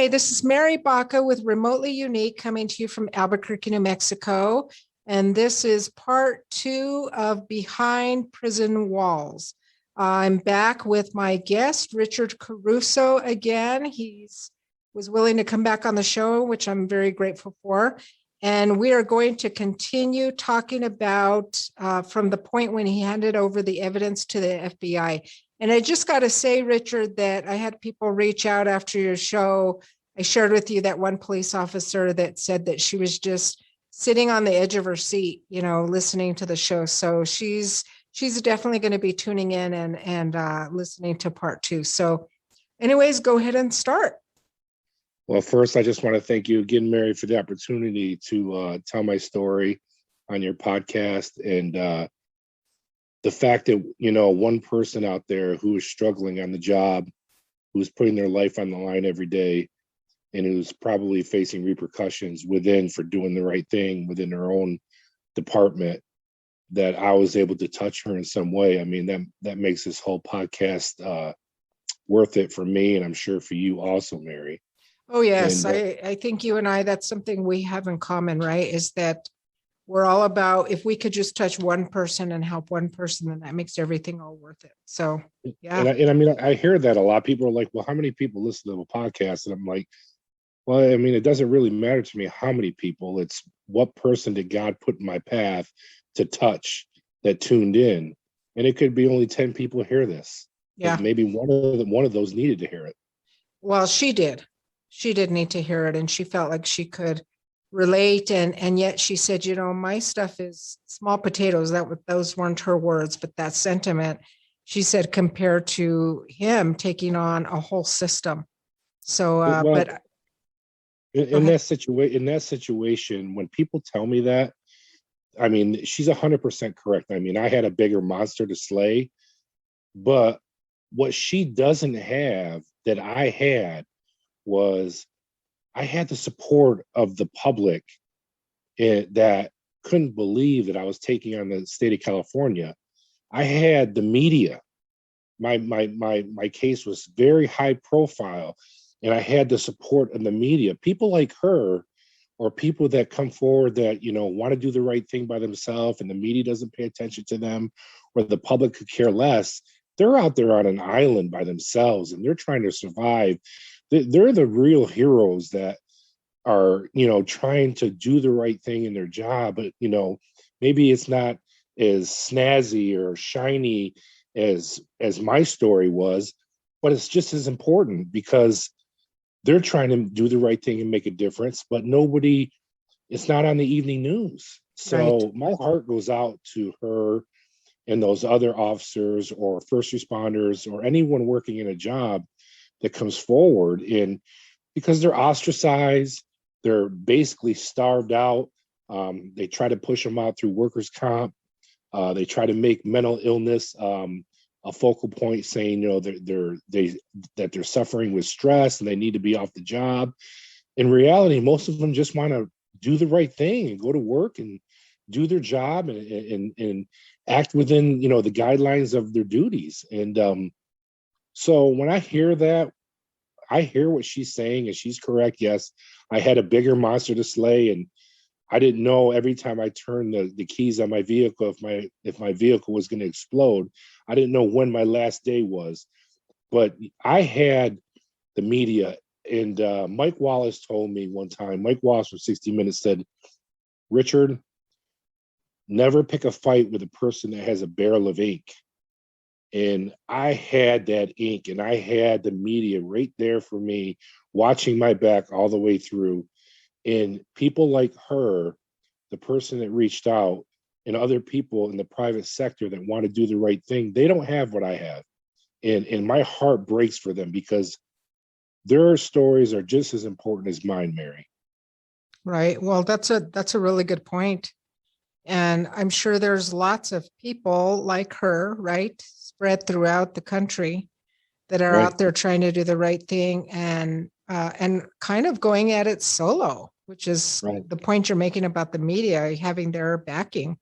Hi, this is Mary Baca with Remotely Unique coming to you from Albuquerque, New Mexico. And this is part 2 of Behind Prison Walls. I'm back with my guest, Richard Caruso, again. Was willing to come back on the show, which I'm very grateful for. And we are going to continue talking about from the point when he handed over the evidence to the FBI. And I just got to say, Richard, that I had people reach out after your show. I shared with you that one police officer that said that she was just sitting on the edge of her seat, listening to the show. So she's definitely going to be tuning in and listening to part 2. So anyways, go ahead and start. Well, first, I just want to thank you again, Mary, for the opportunity to tell my story on your podcast. And the fact that, one person out there who is struggling on the job, who's putting their life on the line every day, and who's probably facing repercussions within for doing the right thing within their own department, that I was able to touch her in some way. I mean, that makes this whole podcast worth it for me, and I'm sure for you also, Mary. Oh, yes. And I think you and I, that's something we have in common, right? Is that we're all about, if we could just touch one person and help one person, then that makes everything all worth it. So, yeah. And I mean, I hear that a lot. People are like, well, how many people listen to the podcast? And I'm like, well, I mean, it doesn't really matter to me how many people. It's what person did God put in my path to touch that tuned in. And it could be only 10 people hear this. Yeah. But maybe one of those needed to hear it. Well, she did. She did need to hear it, and she felt like she could relate. And yet she said, my stuff is small potatoes. Those weren't her words, but that sentiment, she said, compared to him taking on a whole system. So, but in that situation, when people tell me that, I mean, she's 100% correct. I mean, I had a bigger monster to slay, but what she doesn't have that I had was I had the support of the public that couldn't believe that I was taking on the state of California. I had the media. My case was very high profile, and I had the support of the media. People like her, or people that come forward that, want to do the right thing by themselves, and the media doesn't pay attention to them, or the public could care less. They're out there on an island by themselves, and they're trying to survive. They're the real heroes that are, trying to do the right thing in their job, but, maybe it's not as snazzy or shiny as my story was, but it's just as important because they're trying to do the right thing and make a difference, but it's not on the evening news. So right. My heart goes out to her and those other officers or first responders or anyone working in a job that comes forward, and because they're ostracized, they're basically starved out. They try to push them out through workers' comp. They try to make mental illness a focal point, saying that they're suffering with stress and they need to be off the job. In reality, most of them just want to do the right thing and go to work and do their job and act within the guidelines of their duties. And so when I hear that, I hear what she's saying, and she's correct. Yes, I had a bigger monster to slay, and I didn't know every time I turned the keys on my vehicle if my vehicle was going to explode. I didn't know when my last day was, but I had the media. And Mike Wallace told me one time. Mike Wallace from 60 Minutes said, "Richard, never pick a fight with a person that has a barrel of ink." And I had that ink, and I had the media right there for me, watching my back all the way through. And people like her, the person that reached out, and other people in the private sector that want to do the right thing, they don't have what I have. And my heart breaks for them because their stories are just as important as mine, Mary. Right. Well, that's a really good point. And I'm sure there's lots of people like her, right, spread throughout the country that are out there trying to do the right thing and kind of going at it solo, which is the point you're making about the media having their backing.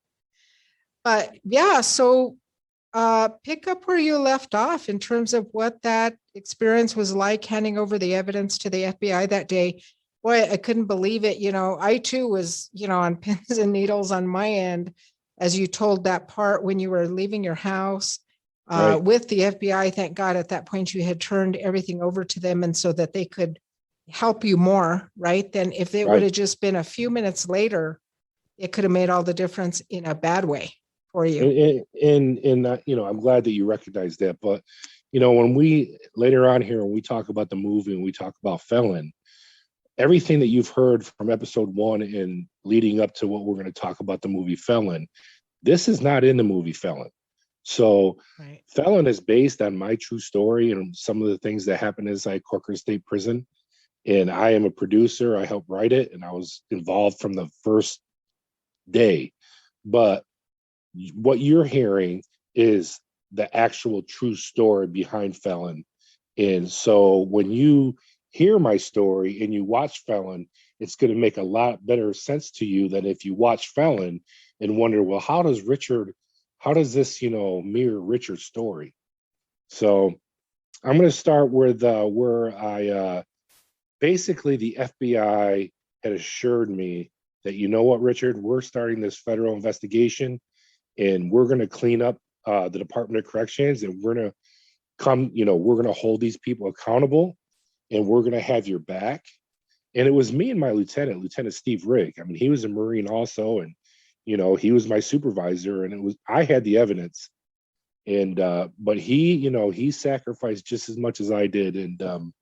But yeah, so pick up where you left off in terms of what that experience was like handing over the evidence to the FBI that day. Boy, I couldn't believe it. I too was, on pins and needles on my end, as you told that part when you were leaving your house Right. with the FBI. Thank God at that point you had turned everything over to them, and so that they could help you more, right? Than if it would Right. have just been a few minutes later, it could have made all the difference in a bad way for you. I'm glad that you recognize that. But when we later on here, when we talk about the movie and we talk about Felon, everything that you've heard from episode 1 and leading up to what we're going to talk about the movie Felon, this is not in the movie Felon. So Right. Felon is based on my true story and some of the things that happened inside Corcoran State Prison. And I am a producer. I helped write it, and I was involved from the first day. But what you're hearing is the actual true story behind Felon. And so when you hear my story and you watch Felon, it's going to make a lot better sense to you than if you watch Felon and wonder, well, how does this, mirror Richard's story? So I'm going to start with where I basically the FBI had assured me that, you know what, Richard, we're starting this federal investigation and we're going to clean up the Department of Corrections, and we're going to we're going to hold these people accountable, and we're going to have your back. And it was me and my Lieutenant Steve Rigg. I mean, he was a Marine also, and he was my supervisor, and I had the evidence. And but he sacrificed just as much as I did, and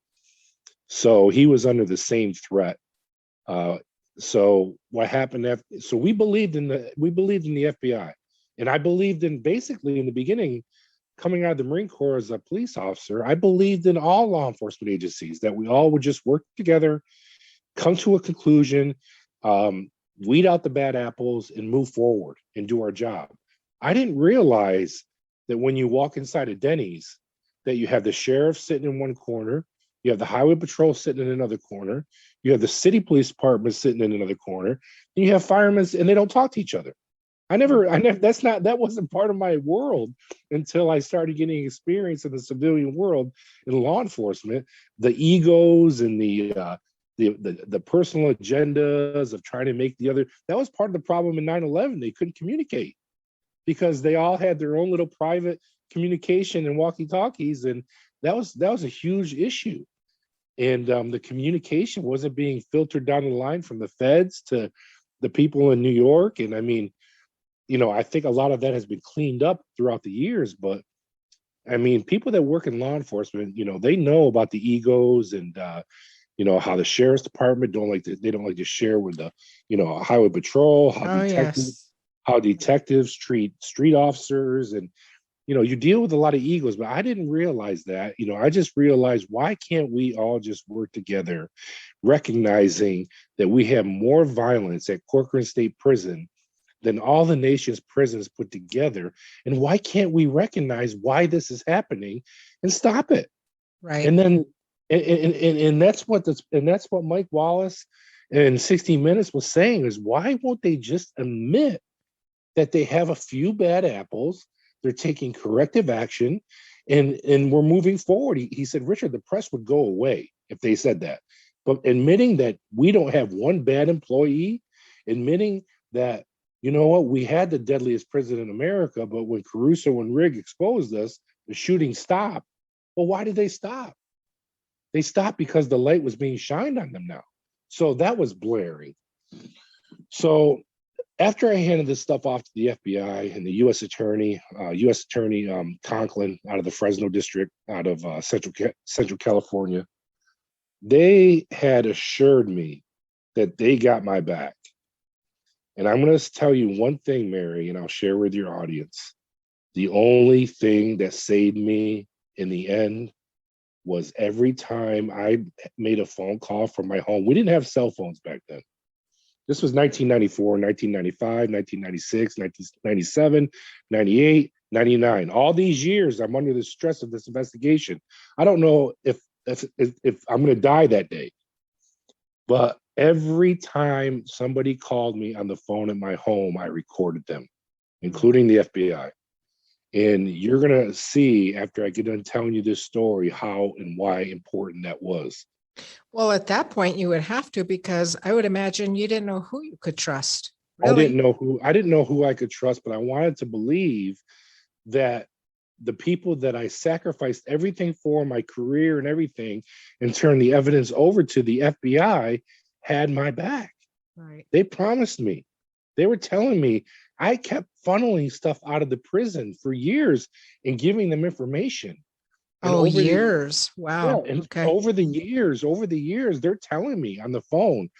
so he was under the same threat. So what happened so we believed in the FBI, and I believed in, basically in the beginning, coming out of the Marine Corps as a police officer, I believed in all law enforcement agencies, that we all would just work together, come to a conclusion, weed out the bad apples, and move forward and do our job. I didn't realize that when you walk inside a Denny's, that you have the sheriff sitting in one corner, you have the highway patrol sitting in another corner, you have the city police department sitting in another corner, and you have firemen, and they don't talk to each other. That wasn't part of my world until I started getting experience in the civilian world in law enforcement. The egos and the personal agendas of trying to make the other, that was part of the problem in 9/11. They couldn't communicate because they all had their own little private communication and walkie-talkies, and that was a huge issue. And the communication wasn't being filtered down the line from the feds to the people in New York. And I mean, I think a lot of that has been cleaned up throughout the years, but I mean, people that work in law enforcement, they know about the egos and, how the sheriff's department they don't like to share with the, highway patrol, Oh, yes. how detectives treat street officers. And, you deal with a lot of egos, but I didn't realize that. I just realized, why can't we all just work together, recognizing that we have more violence at Corcoran State Prison than all the nation's prisons put together? And why can't we recognize why this is happening and stop it? Right. And then, and that's what Mike Wallace in 60 Minutes was saying, is why won't they just admit that they have a few bad apples, they're taking corrective action, and we're moving forward? He said, Richard, the press would go away if they said that. But admitting that we don't have one bad employee, admitting that, you know what, we had the deadliest prison in America, but when Caruso and Rigg exposed us, the shooting stopped. Well, why did they stop? They stopped because the light was being shined on them now. So that was blaring. So after I handed this stuff off to the FBI and the U.S. Attorney Conklin out of the Fresno district, out of Central California, they had assured me that they got my back. And I'm going to tell you one thing, Mary, and I'll share with your audience. The only thing that saved me in the end was every time I made a phone call from my home. We didn't have cell phones back then. This was 1994, 1995, 1996, 1997, 98, 99. All these years, I'm under the stress of this investigation. I don't know if I'm going to die that day. But every time somebody called me on the phone at my home, I recorded them, including the FBI. And you're going to see after I get done telling you this story how and why important that was. Well, at that point, you would have to, because I would imagine you didn't know who you could trust. I didn't Really? know who I could trust, but I wanted to believe that the people that I sacrificed everything for, my career and everything, and turned the evidence over to the FBI had my back. Right. They promised me. They were telling me. I kept funneling stuff out of the prison for years and giving them information. And Oh, years. Wow. Okay. over the years, they're telling me on the phone,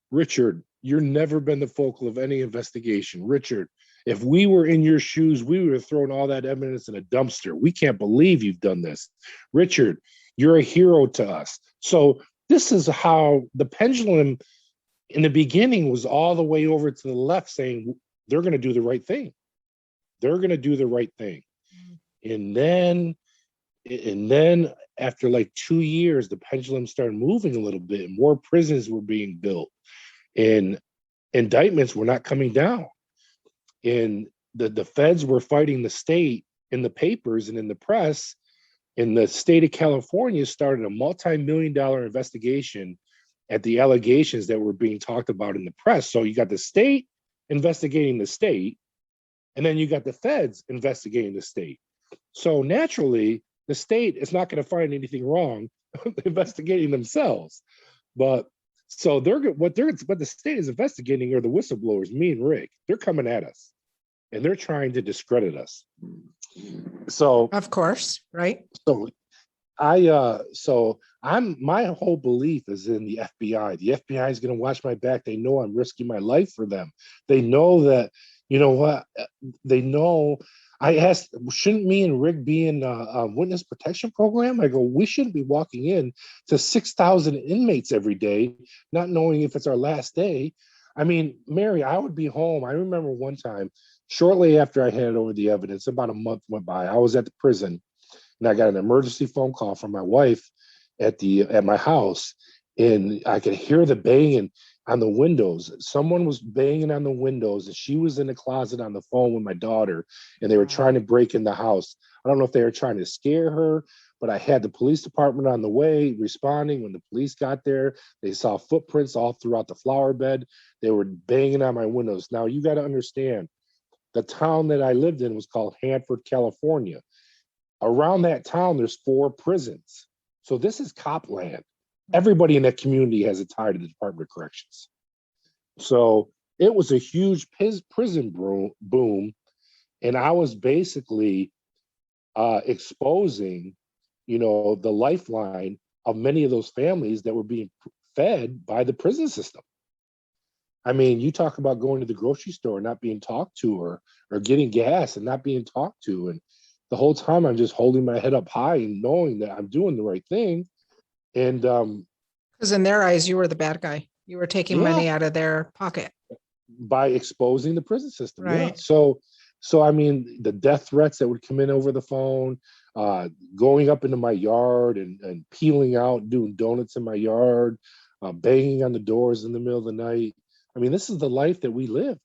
Richard, you've never been the focal of any investigation. Richard, if we were in your shoes, we would have thrown all that evidence in a dumpster. We can't believe you've done this. Richard, you're a hero to us. So this is how the pendulum in the beginning was all the way over to the left, saying they're going to do the right thing. They're going to do the right thing. And then after like 2 years, the pendulum started moving a little bit and more prisons were being built and indictments were not coming down. And the feds were fighting the state in the papers and in the press. And the state of California started a multi-million-dollar investigation at the allegations that were being talked about in the press. So you got the state investigating the state, and then you got the feds investigating the state. So naturally, the state is not going to find anything wrong investigating themselves. But so what the state is investigating are the whistleblowers, me and Rick. They're coming at us, and they're trying to discredit us. So Of course. Right. My whole belief is in the FBI. The FBI is going to watch my back. They know I'm risking my life for them. They know that, you know what? They know. I asked, shouldn't me and Rick be in a witness protection program? I go, we shouldn't be walking in to 6,000 inmates every day, not knowing if it's our last day. I mean, Mary, I would be home. I remember one time, shortly after I handed over the evidence, about a month went by. I was at the prison, and I got an emergency phone call from my wife at my house, and I could hear the banging on the windows. Someone was banging on the windows, and she was in the closet on the phone with my daughter, and they were trying to break in the house. I don't know if they were trying to scare her, but I had the police department on the way responding. When the police got there, they saw footprints all throughout the flower bed. They were banging on my windows. Now, you got to understand, the town that I lived in was called Hanford, California. Around that town, there's 4 prisons. So this is cop land. Everybody in that community has a tie to the Department of Corrections. So it was a huge prison boom. And I was basically exposing, the lifeline of many of those families that were being fed by the prison system. I mean, you talk about going to the grocery store and not being talked to, or getting gas and not being talked to. And the whole time I'm just holding my head up high and knowing that I'm doing the right thing. And Because in their eyes, you were the bad guy. You were taking money out of their pocket. By exposing the prison system. Right. Yeah. So I mean, the death threats that would come in over the phone, going up into my yard and peeling out, doing donuts in my yard, banging on the doors in the middle of the night. I mean, this is the life that we lived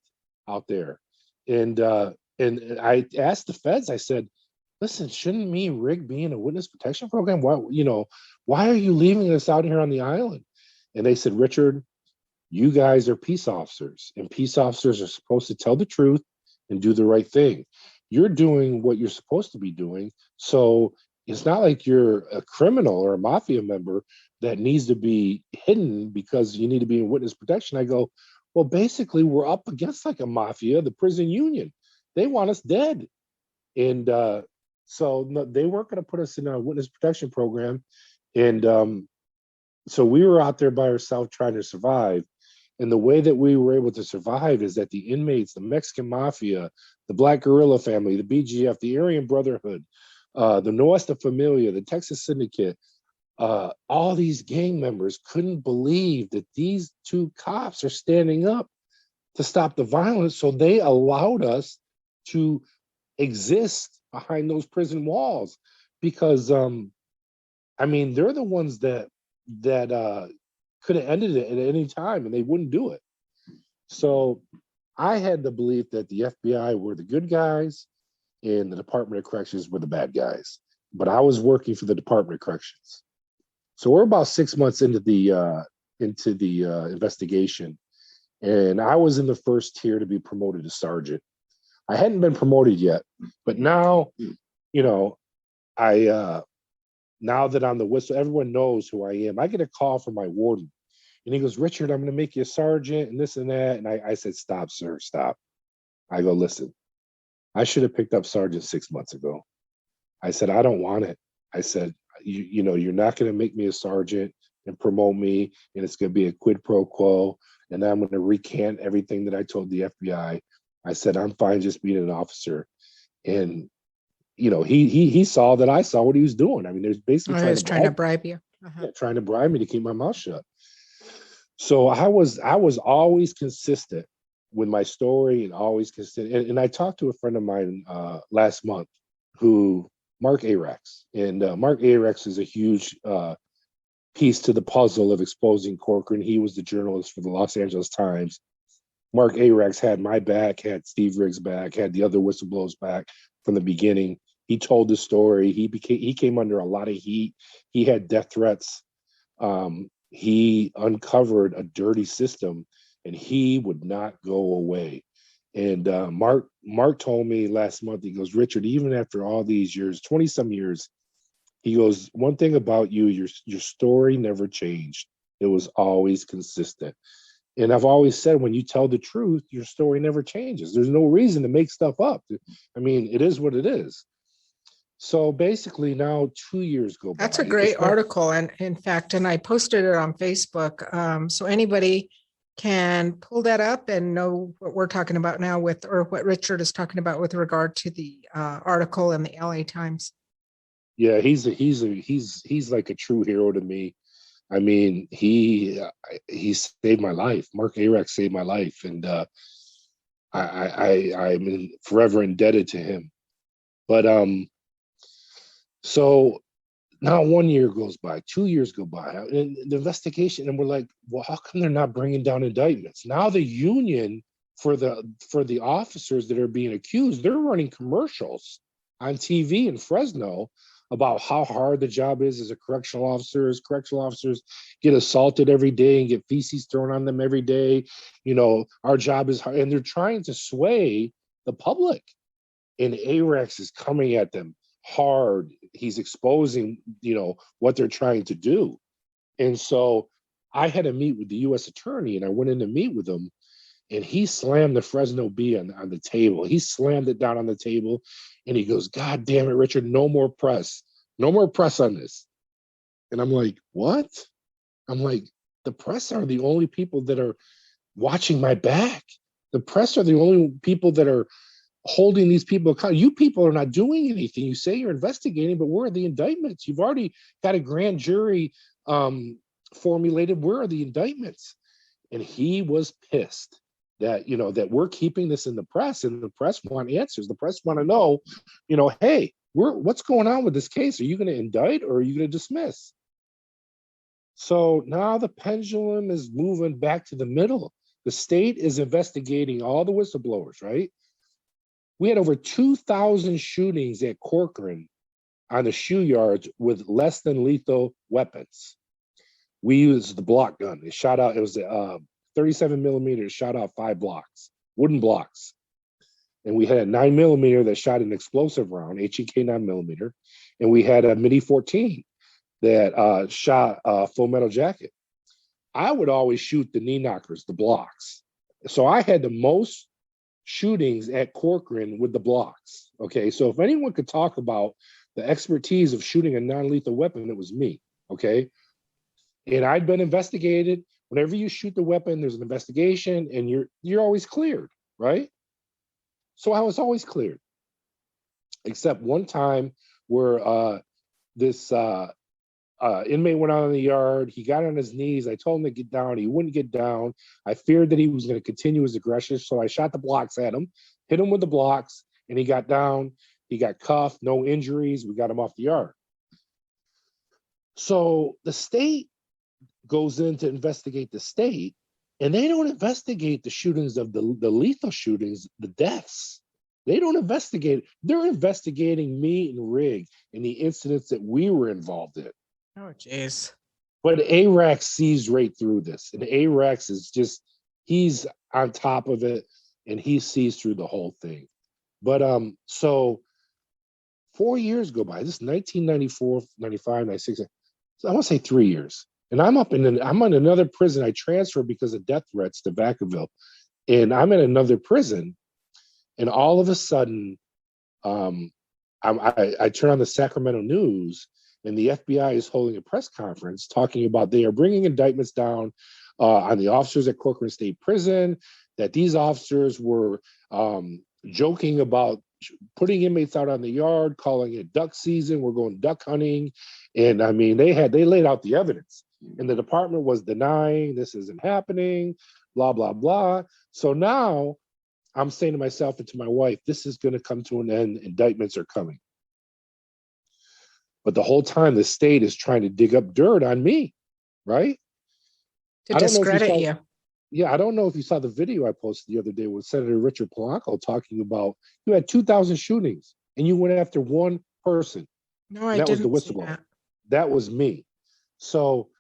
out there. And I asked the feds, I said, listen, shouldn't me and Rick be in a witness protection program? Why are you leaving us out here on the island? And they said, Richard, you guys are peace officers, and peace officers are supposed to tell the truth and do the right thing. You're doing what you're supposed to be doing. So it's not like you're a criminal or a mafia member that needs to be hidden because you need to be in witness protection. I go, well, basically, we're up against like a mafia, the prison union. They want us dead. And so no, they weren't going to put us in a witness protection program. And so we were out there by ourselves trying to survive. And the way that we were able to survive is that the inmates, the Mexican mafia, the Black Guerrilla family, the BGF, the Aryan Brotherhood, the Nuestra Familia, the Texas Syndicate, all these gang members couldn't believe that these 2 cops are standing up to stop the violence. So they allowed us to exist behind those prison walls because, I mean, they're the ones that could have ended it at any time, and they wouldn't do it. So I had the belief that the FBI were the good guys, and the Department of Corrections were the bad guys. But I was working for the Department of Corrections. So we're about 6 months into the investigation, and I was in the first tier to be promoted to sergeant. I hadn't been promoted yet, but now, you know, I now that I'm the whistle, everyone knows who I am. I get a call from my warden, and he goes, "Richard, I'm going to make you a sergeant and this and that." And I said, "Stop, sir, stop." I go, "Listen, I should have picked up sergeant 6 months ago." I said, "I don't want it." I said, you know, you're not going to make me a sergeant and promote me, and it's going to be a quid pro quo, and I'm going to recant everything that I told the FBI. I said, I'm fine just being an officer. And, you know, he saw that I saw what he was doing. I mean, there's basically I was trying to bribe you. trying to bribe me to keep my mouth shut. So I was always consistent with my story, and always consistent. And I talked to a friend of mine last month, who Mark Arax, and Mark Arax is a huge piece to the puzzle of exposing Corcoran. He was the journalist for the Los Angeles Times. Mark Arax had my back, had Steve Riggs' back, had the other whistleblowers back from the beginning. He told the story. He came under a lot of heat. He had death threats. He uncovered a dirty system, and he would not go away. And Mark told me last month, he goes, "Richard, even after all these years, 20 some years," he goes, "one thing about you, your story never changed. It was always consistent." And I've always said, when you tell the truth, your story never changes. There's no reason to make stuff up. I mean, it is what it is. So basically now 2 years go by. That's a great article. And in fact, and I posted it on Facebook. So anybody can pull that up and know what we're talking about now with, or what Richard is talking about with regard to the article in the LA Times. Yeah, he's like a true hero to me. I mean, he saved my life. Mark Arax saved my life, and I'm forever indebted to him. But so now 1 year goes by, 2 years go by, and the investigation, and we're like, well, how come they're not bringing down indictments? Now the union for the officers that are being accused, they're running commercials on TV in Fresno about how hard the job is as a correctional officer. As correctional officers get assaulted every day and get feces thrown on them every day. You know, our job is hard, and they're trying to sway the public. And Arax is coming at them hard. He's exposing, you know, what they're trying to do. And so I had to meet with the U.S. attorney, and I went in to meet with him, and he slammed the Fresno B on the table. He slammed it down on the table, and he goes, "God damn it, Richard, no more press. No more press on this." And I'm like, what? I'm like, the press are the only people that are watching my back. The press are the only people that are holding these people accountable. You people are not doing anything. You say you're investigating, but where are the indictments? You've already got a grand jury formulated. Where are the indictments? And he was pissed that, you know, that we're keeping this in the press, and the press want answers. The press want to know, you know, hey, what's going on with this case? Are you going to indict, or are you going to dismiss? So now the pendulum is moving back to the middle. The state is investigating all the whistleblowers, right? We had over 2,000 shootings at Corcoran on the shoe yards with less than lethal weapons. We used the block gun. It shot out, it was 37 millimeter, shot out 5 blocks, wooden blocks. And we had a 9 millimeter that shot an explosive round, HEK 9 millimeter. And we had a Mini 14 that shot a full metal jacket. I would always shoot the knee knockers, the blocks. So I had the most shootings at Corcoran with the blocks. Okay, so if anyone could talk about the expertise of shooting a non-lethal weapon, it was me. Okay, and I'd been investigated. Whenever you shoot the weapon, there's an investigation, and you're always cleared, right? So I was always cleared, except one time where this inmate went out in the yard. He got on his knees. I told him to get down. He wouldn't get down. I feared that he was going to continue his aggression, so I shot the blocks at him, hit him with the blocks, and he got down. He got cuffed, no injuries. We got him off the yard. So the state goes in to investigate the state, and they don't investigate the shootings of the lethal shootings, the deaths. They don't investigate. They're investigating me and Rig and the incidents that we were involved in. Oh, jeez. But ARAX sees right through this. And ARAX is just, he's on top of it and he sees through the whole thing. But so 4 years go by. This is 1994, 95, 96. So I want to say 3 years. And I'm in another prison. I transferred because of death threats to Vacaville. And I'm in another prison. And all of a sudden, I turn on the Sacramento News, and the FBI is holding a press conference talking about they are bringing indictments down on the officers at Corcoran State Prison, that these officers were joking about putting inmates out on the yard, calling it duck season. We're going duck hunting. And I mean, they laid out the evidence, and the department was denying this isn't happening, blah, blah, blah. So now I'm saying to myself and to my wife, this is going to come to an end. Indictments are coming. But the whole time the state is trying to dig up dirt on me, right? To discredit you. Yeah, I don't know if you saw the video I posted the other day with Senator Richard Polanco talking about you had 2,000 shootings and you went after one person. No, I didn't. That was the whistleblower. That was me. So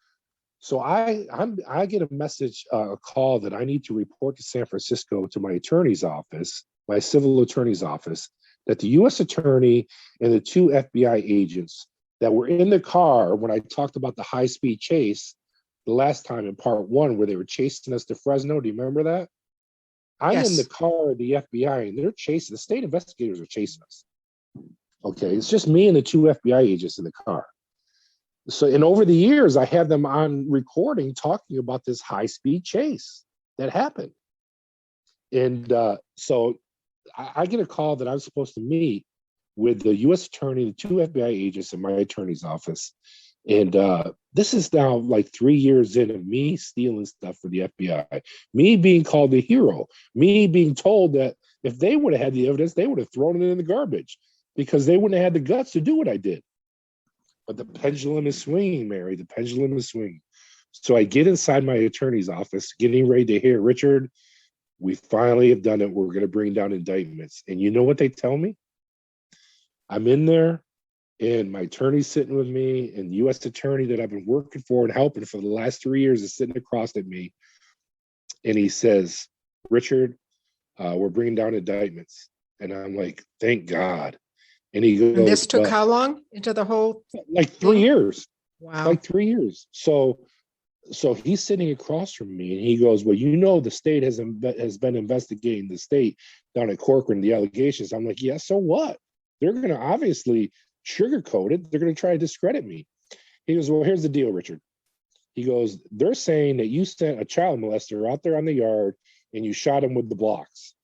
I get a message, a call that I need to report to San Francisco to my attorney's office, my civil attorney's office, that the U.S. attorney and the 2 FBI agents that were in the car when I talked about the high-speed chase the last time in part 1, where they were chasing us to Fresno. Do you remember that? I'm in the car of the FBI and they're chasing, the state investigators are chasing us. Okay, it's just me and the 2 FBI agents in the car. So, and over the years, I had them on recording talking about this high-speed chase that happened. And so I get a call that I'm supposed to meet with the U.S. attorney, the 2 FBI agents in my attorney's office. And this is now like 3 years in of me stealing stuff for the FBI, me being called a hero, me being told that if they would have had the evidence, they would have thrown it in the garbage because they wouldn't have had the guts to do what I did. But the pendulum is swinging, Mary. The pendulum is swinging. So I get inside my attorney's office, getting ready to hear, Richard, we finally have done it. We're going to bring down indictments. And you know what they tell me? I'm in there, and my attorney's sitting with me, and the U.S. attorney that I've been working for and helping for the last 3 years is sitting across at me. And he says, Richard, we're bringing down indictments. And I'm like, thank God. And he goes, and this took how long into the whole? Like 3 years. Wow. Like 3 years. So he's sitting across from me and he goes, well, you know, the state has been investigating the state down at Corcoran, the allegations. I'm like, yeah, so what? They're going to obviously sugarcoat it. They're going to try to discredit me. He goes, well, here's the deal, Richard. He goes, they're saying that you sent a child molester out there on the yard and you shot him with the blocks.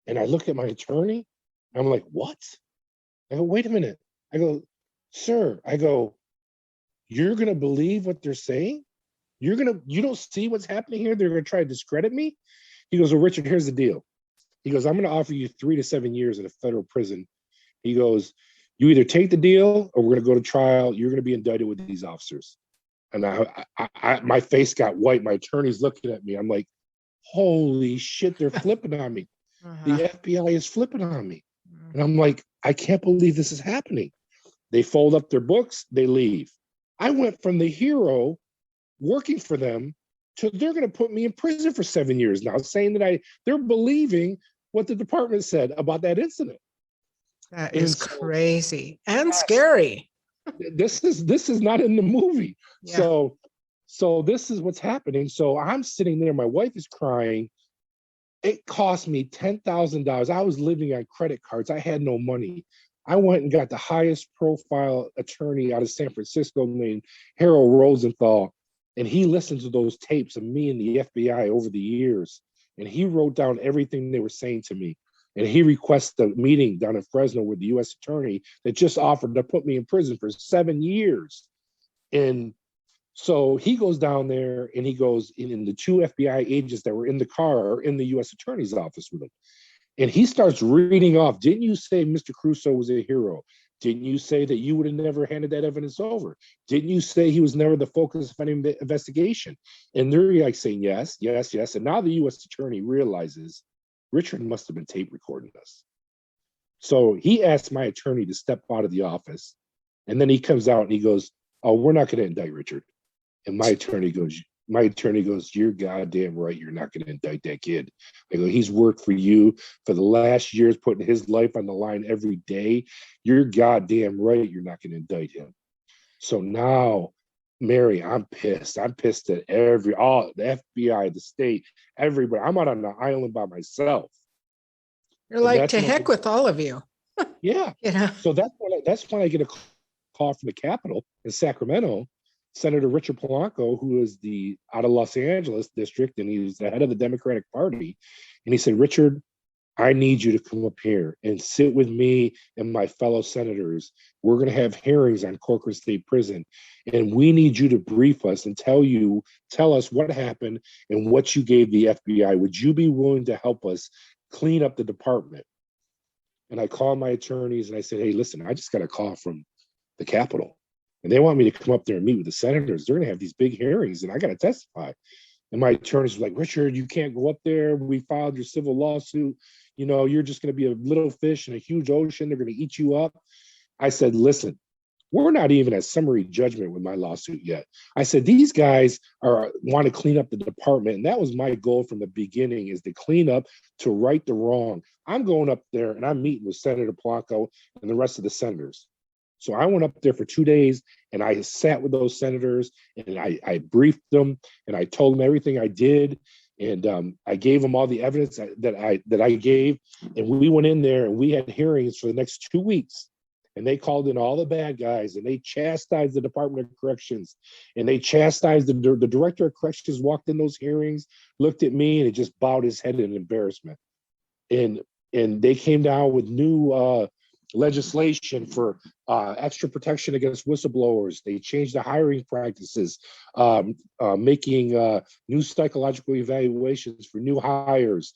And I look at my attorney. I'm like, what? I go, wait a minute. I go, sir, I go, you're going to believe what they're saying? You don't see what's happening here? They're going to try to discredit me? He goes, well, Richard, here's the deal. He goes, I'm going to offer you 3 to 7 years in a federal prison. He goes, you either take the deal or we're going to go to trial. You're going to be indicted with these officers. And my face got white. My attorney's looking at me. I'm like, holy shit, they're flipping on me. The FBI is flipping on me. And I'm like, I can't believe this is happening. They fold up their books, they leave. I went from the hero working for them to they're going to put me in prison for 7 years now, saying that they're believing what the department said about that incident. That is crazy and scary. This is not in the movie. Yeah. So this is what's happening. So I'm sitting there, my wife is crying. It cost me $10,000. I was living on credit cards. I had no money. I went and got the highest profile attorney out of San Francisco named Harold Rosenthal. And he listened to those tapes of me and the FBI over the years. And he wrote down everything they were saying to me. And he requested a meeting down in Fresno with the U.S. attorney that just offered to put me in prison for 7 years. And so he goes down there and he goes in the 2 FBI agents that were in the car are in the U.S. attorney's office with him. And he starts reading off, didn't you say Mr. Caruso was a hero? Didn't you say that you would have never handed that evidence over? Didn't you say he was never the focus of any investigation? And they're like saying, yes, yes, yes. And now the U.S. attorney realizes Richard must have been tape recording us. So he asked my attorney to step out of the office. And then he comes out and he goes, "Oh, we're not going to indict Richard." And my attorney goes, "You're goddamn right. You're not going to indict that kid." I go, "He's worked for you for the last years, putting his life on the line every day. You're goddamn right. You're not going to indict him." So now, Mary, I'm pissed. I'm pissed at all the FBI, the state, everybody. I'm out on the island by myself. You're And like, that's to when heck with all of you. yeah. You know? So that's when I get a call from the Capitol in Sacramento, Senator Richard Polanco, who is out of Los Angeles district, and he's the head of the Democratic Party. And he said, "Richard, I need you to come up here and sit with me and my fellow senators. We're going to have hearings on Corcoran State Prison, and we need you to brief us and tell us what happened and what you gave the FBI. Would you be willing to help us clean up the department?" And I called my attorneys and I said, "Hey, listen, I just got a call from the Capitol, and they want me to come up there and meet with the senators. They're going to have these big hearings, and I got to testify." And my attorneys were like, "Richard, you can't go up there. We filed your civil lawsuit. You're just going to be a little fish in a huge ocean. They're going to eat you up." I said, "Listen, we're not even at summary judgment with my lawsuit yet." I said, "These guys want to clean up the department. And that was my goal from the beginning, is to clean up, to right the wrong. I'm going up there and I'm meeting with Senator Polanco and the rest of the senators." So I went up there for 2 days and I sat with those senators and I briefed them and I told them everything I did. And I gave them all the evidence that I gave. And we went in there and we had hearings for the next 2 weeks. And they called in all the bad guys and they chastised the Department of Corrections and they chastised the director of corrections. Walked in those hearings, looked at me, and he just bowed his head in embarrassment. And they came down with new legislation for extra protection against whistleblowers. They changed the hiring practices, making new psychological evaluations for new hires.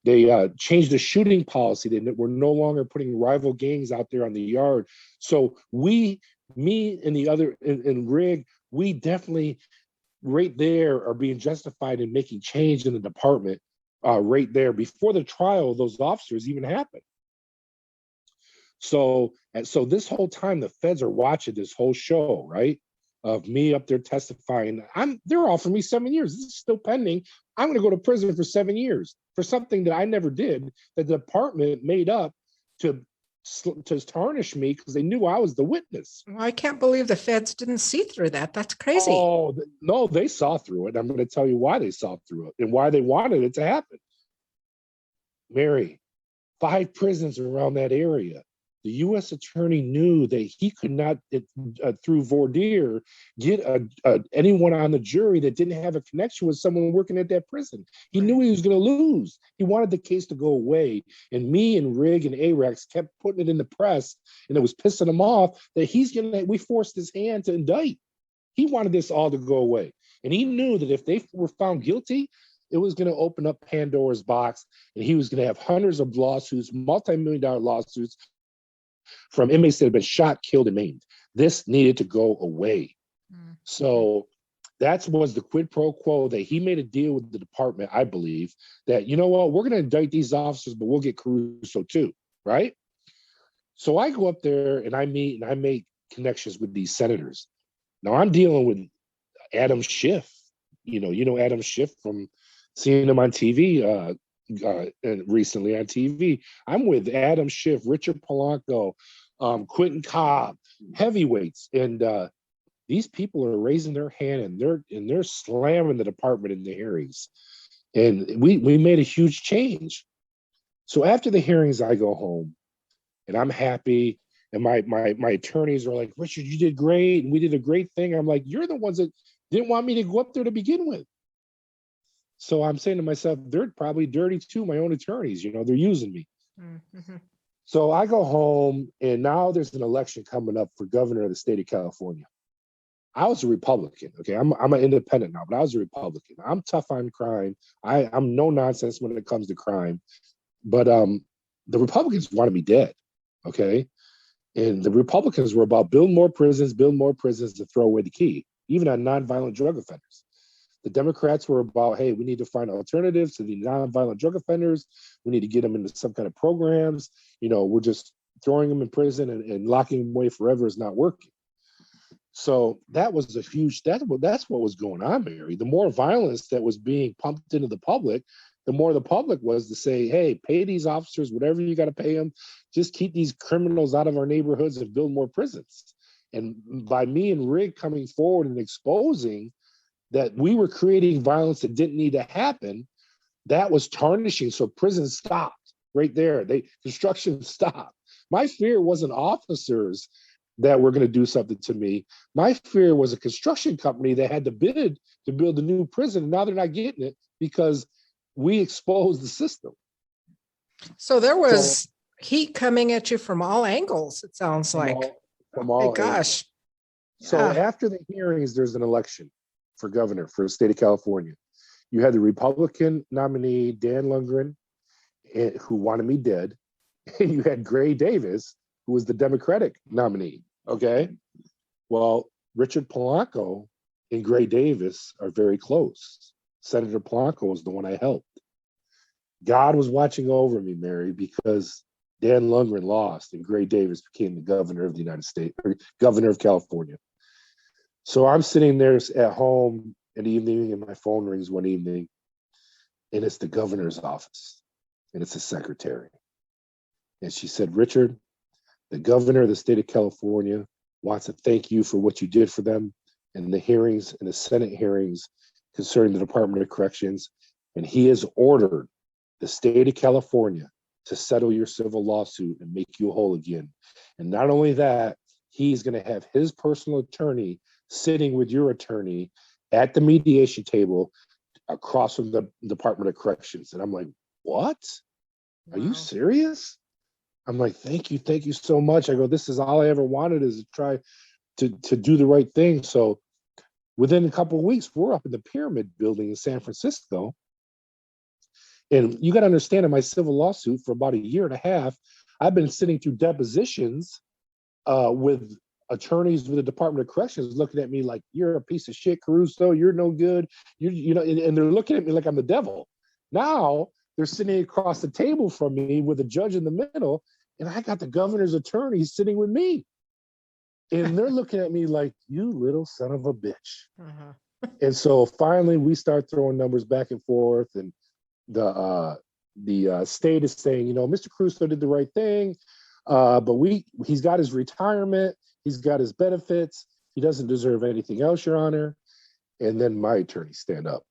They changed the shooting policy. We're no longer putting rival gangs out there on the yard. So me and the other, and Rig, we definitely right there are being justified in making change in the department right there before the trial of those officers even happened. So this whole time, the feds are watching this whole show, right? Of me up there testifying. They're offering me 7 years. This is still pending. I'm going to go to prison for 7 years for something that I never did, that the department made up to tarnish me because they knew I was the witness. Well, I can't believe the feds didn't see through that. That's crazy. Oh, no, they saw through it. I'm going to tell you why they saw through it and why they wanted it to happen. Mary, 5 prisons around that area. The U.S. attorney knew that he could not, through voir dire, get anyone on the jury that didn't have a connection with someone working at that prison. He knew he was going to lose. He wanted the case to go away. And me and Rig and Arex kept putting it in the press, and it was pissing him off that we forced his hand to indict. He wanted this all to go away. And he knew that if they were found guilty, it was going to open up Pandora's box, and he was going to have hundreds of lawsuits, multi-million-dollar lawsuits, from inmates that have been shot, killed, and maimed. This needed to go away. Mm-hmm. So that was the quid pro quo, that he made a deal with the department, I believe, that, you know what, we're going to indict these officers, but we'll get Caruso too, right? So I go up there and I meet and I make connections with these senators. Now I'm dealing with Adam Schiff. You know Adam Schiff from seeing him on TV, recently on TV. I'm with Adam Schiff, Richard Polanco, Quentin Cobb, heavyweights, and these people are raising their hand and they're slamming the department in the hearings, and we made a huge change. So after the hearings, I go home, and I'm happy, and my attorneys are like, "Richard, you did great, and we did a great thing." I'm like, "You're the ones that didn't want me to go up there to begin with." So I'm saying to myself, they're probably dirty too, my own attorneys, they're using me. Mm-hmm. So I go home, and now there's an election coming up for governor of the state of California. I was a Republican, okay? I'm an independent now, but I was a Republican. I'm tough on crime. I'm no nonsense when it comes to crime. But the Republicans wanted me dead, okay? And the Republicans were about build more prisons to throw away the key, even on nonviolent drug offenders. The Democrats were about, hey, we need to find alternatives to the nonviolent drug offenders. We need to get them into some kind of programs. We're just throwing them in prison and locking them away forever is not working. So that was that's what was going on, Mary. The more violence that was being pumped into the public, the more the public was to say, hey, pay these officers whatever you got to pay them. Just keep these criminals out of our neighborhoods and build more prisons. And by me and Rick coming forward and exposing that we were creating violence that didn't need to happen, that was tarnishing. So prisons stopped right there. Construction stopped. My fear wasn't officers that were going to do something to me. My fear was a construction company that had to bid to build a new prison. And now they're not getting it because we exposed the system. So there was heat coming at you from all angles, it sounds like. From all gosh. angles. So after the hearings, there's an election for governor for the state of California. You had the Republican nominee, Dan Lundgren, who wanted me dead. And you had Gray Davis, who was the Democratic nominee. Okay. Well, Richard Polanco and Gray Davis are very close. Senator Polanco was the one I helped. God was watching over me, Mary, because Dan Lundgren lost and Gray Davis became the governor of the United States, or governor of California. So I'm sitting there at home an evening and my phone rings one evening and it's the governor's office and it's a secretary. And she said, Richard, the governor of the state of California wants to thank you for what you did for them in the hearings, in the Senate hearings concerning the Department of Corrections. And he has ordered the state of California to settle your civil lawsuit and make you whole again. And not only that, he's going to have his personal attorney sitting with your attorney at the mediation table across from the Department of Corrections. And I'm like, what? Are you serious? I'm like, thank you so much. I go, this is all I ever wanted, is to try to do the right thing. So within a couple of weeks, we're up in the Pyramid building in San Francisco. And you got to understand, in my civil lawsuit for about a year and a half, I've been sitting through depositions with attorneys with the Department of Corrections looking at me like, you're a piece of shit, Caruso, you're no good. And they're looking at me like I'm the devil. Now they're sitting across the table from me with a judge in the middle, and I got the governor's attorney sitting with me. And they're looking at me like, you little son of a bitch. Uh-huh. And so finally we start throwing numbers back and forth, and the state is saying, Mr. Caruso did the right thing, but he's got his retirement, he's got his benefits, he doesn't deserve anything else, Your Honor. And then my attorneys stand up,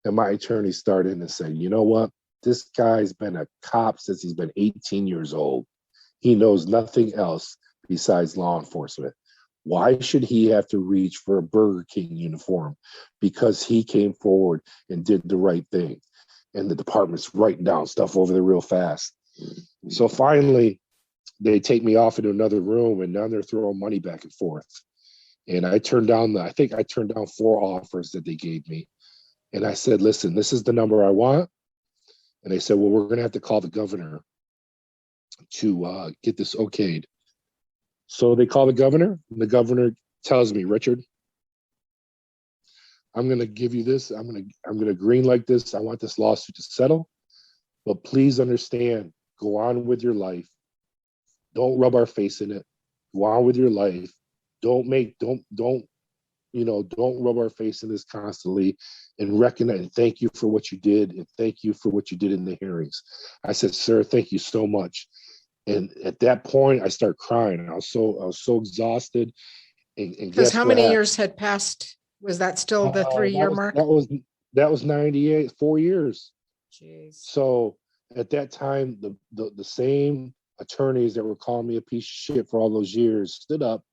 and my attorneys start in and say, you know what? This guy's been a cop since he's been 18 years old. He knows nothing else besides law enforcement. Why should he have to reach for a Burger King uniform? Because he came forward and did the right thing. And the department's writing down stuff over there real fast. So finally, they take me off into another room, and now they're throwing money back and forth. And I turned down 4 offers that they gave me. And I said, listen, this is the number I want. And they said, well, we're going to have to call the governor to get this okayed. So they call the governor, and the governor tells me, Richard, I'm going to give you this. I'm going to green like this. I want this lawsuit to settle, but please understand, go on with your life. Don't rub our face in it. Go on with your life. Don't rub our face in this constantly, and recognize and thank you for what you did, and thank you for what you did in the hearings. I said, sir, thank you so much. And at that point, I start crying. I was so exhausted. And because how many years had passed? Was that still the 3-year mark? That was 98, 4 years. Jeez. So at that time, the same attorneys that were calling me a piece of shit for all those years stood up,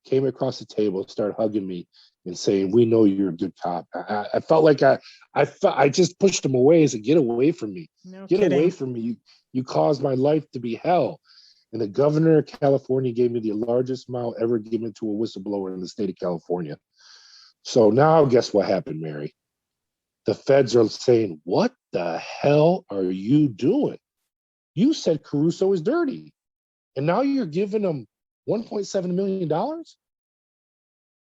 came across the table, started hugging me and saying, we know you're a good cop. I felt like I just pushed them away and said, get away from me. No Get kidding. away from me. You caused my life to be hell. And the governor of California gave me the largest amount ever given to a whistleblower in the state of California. So now guess what happened, Mary? The feds are saying, what the hell are you doing? You said Caruso is dirty, and now you're giving him $1.7 million?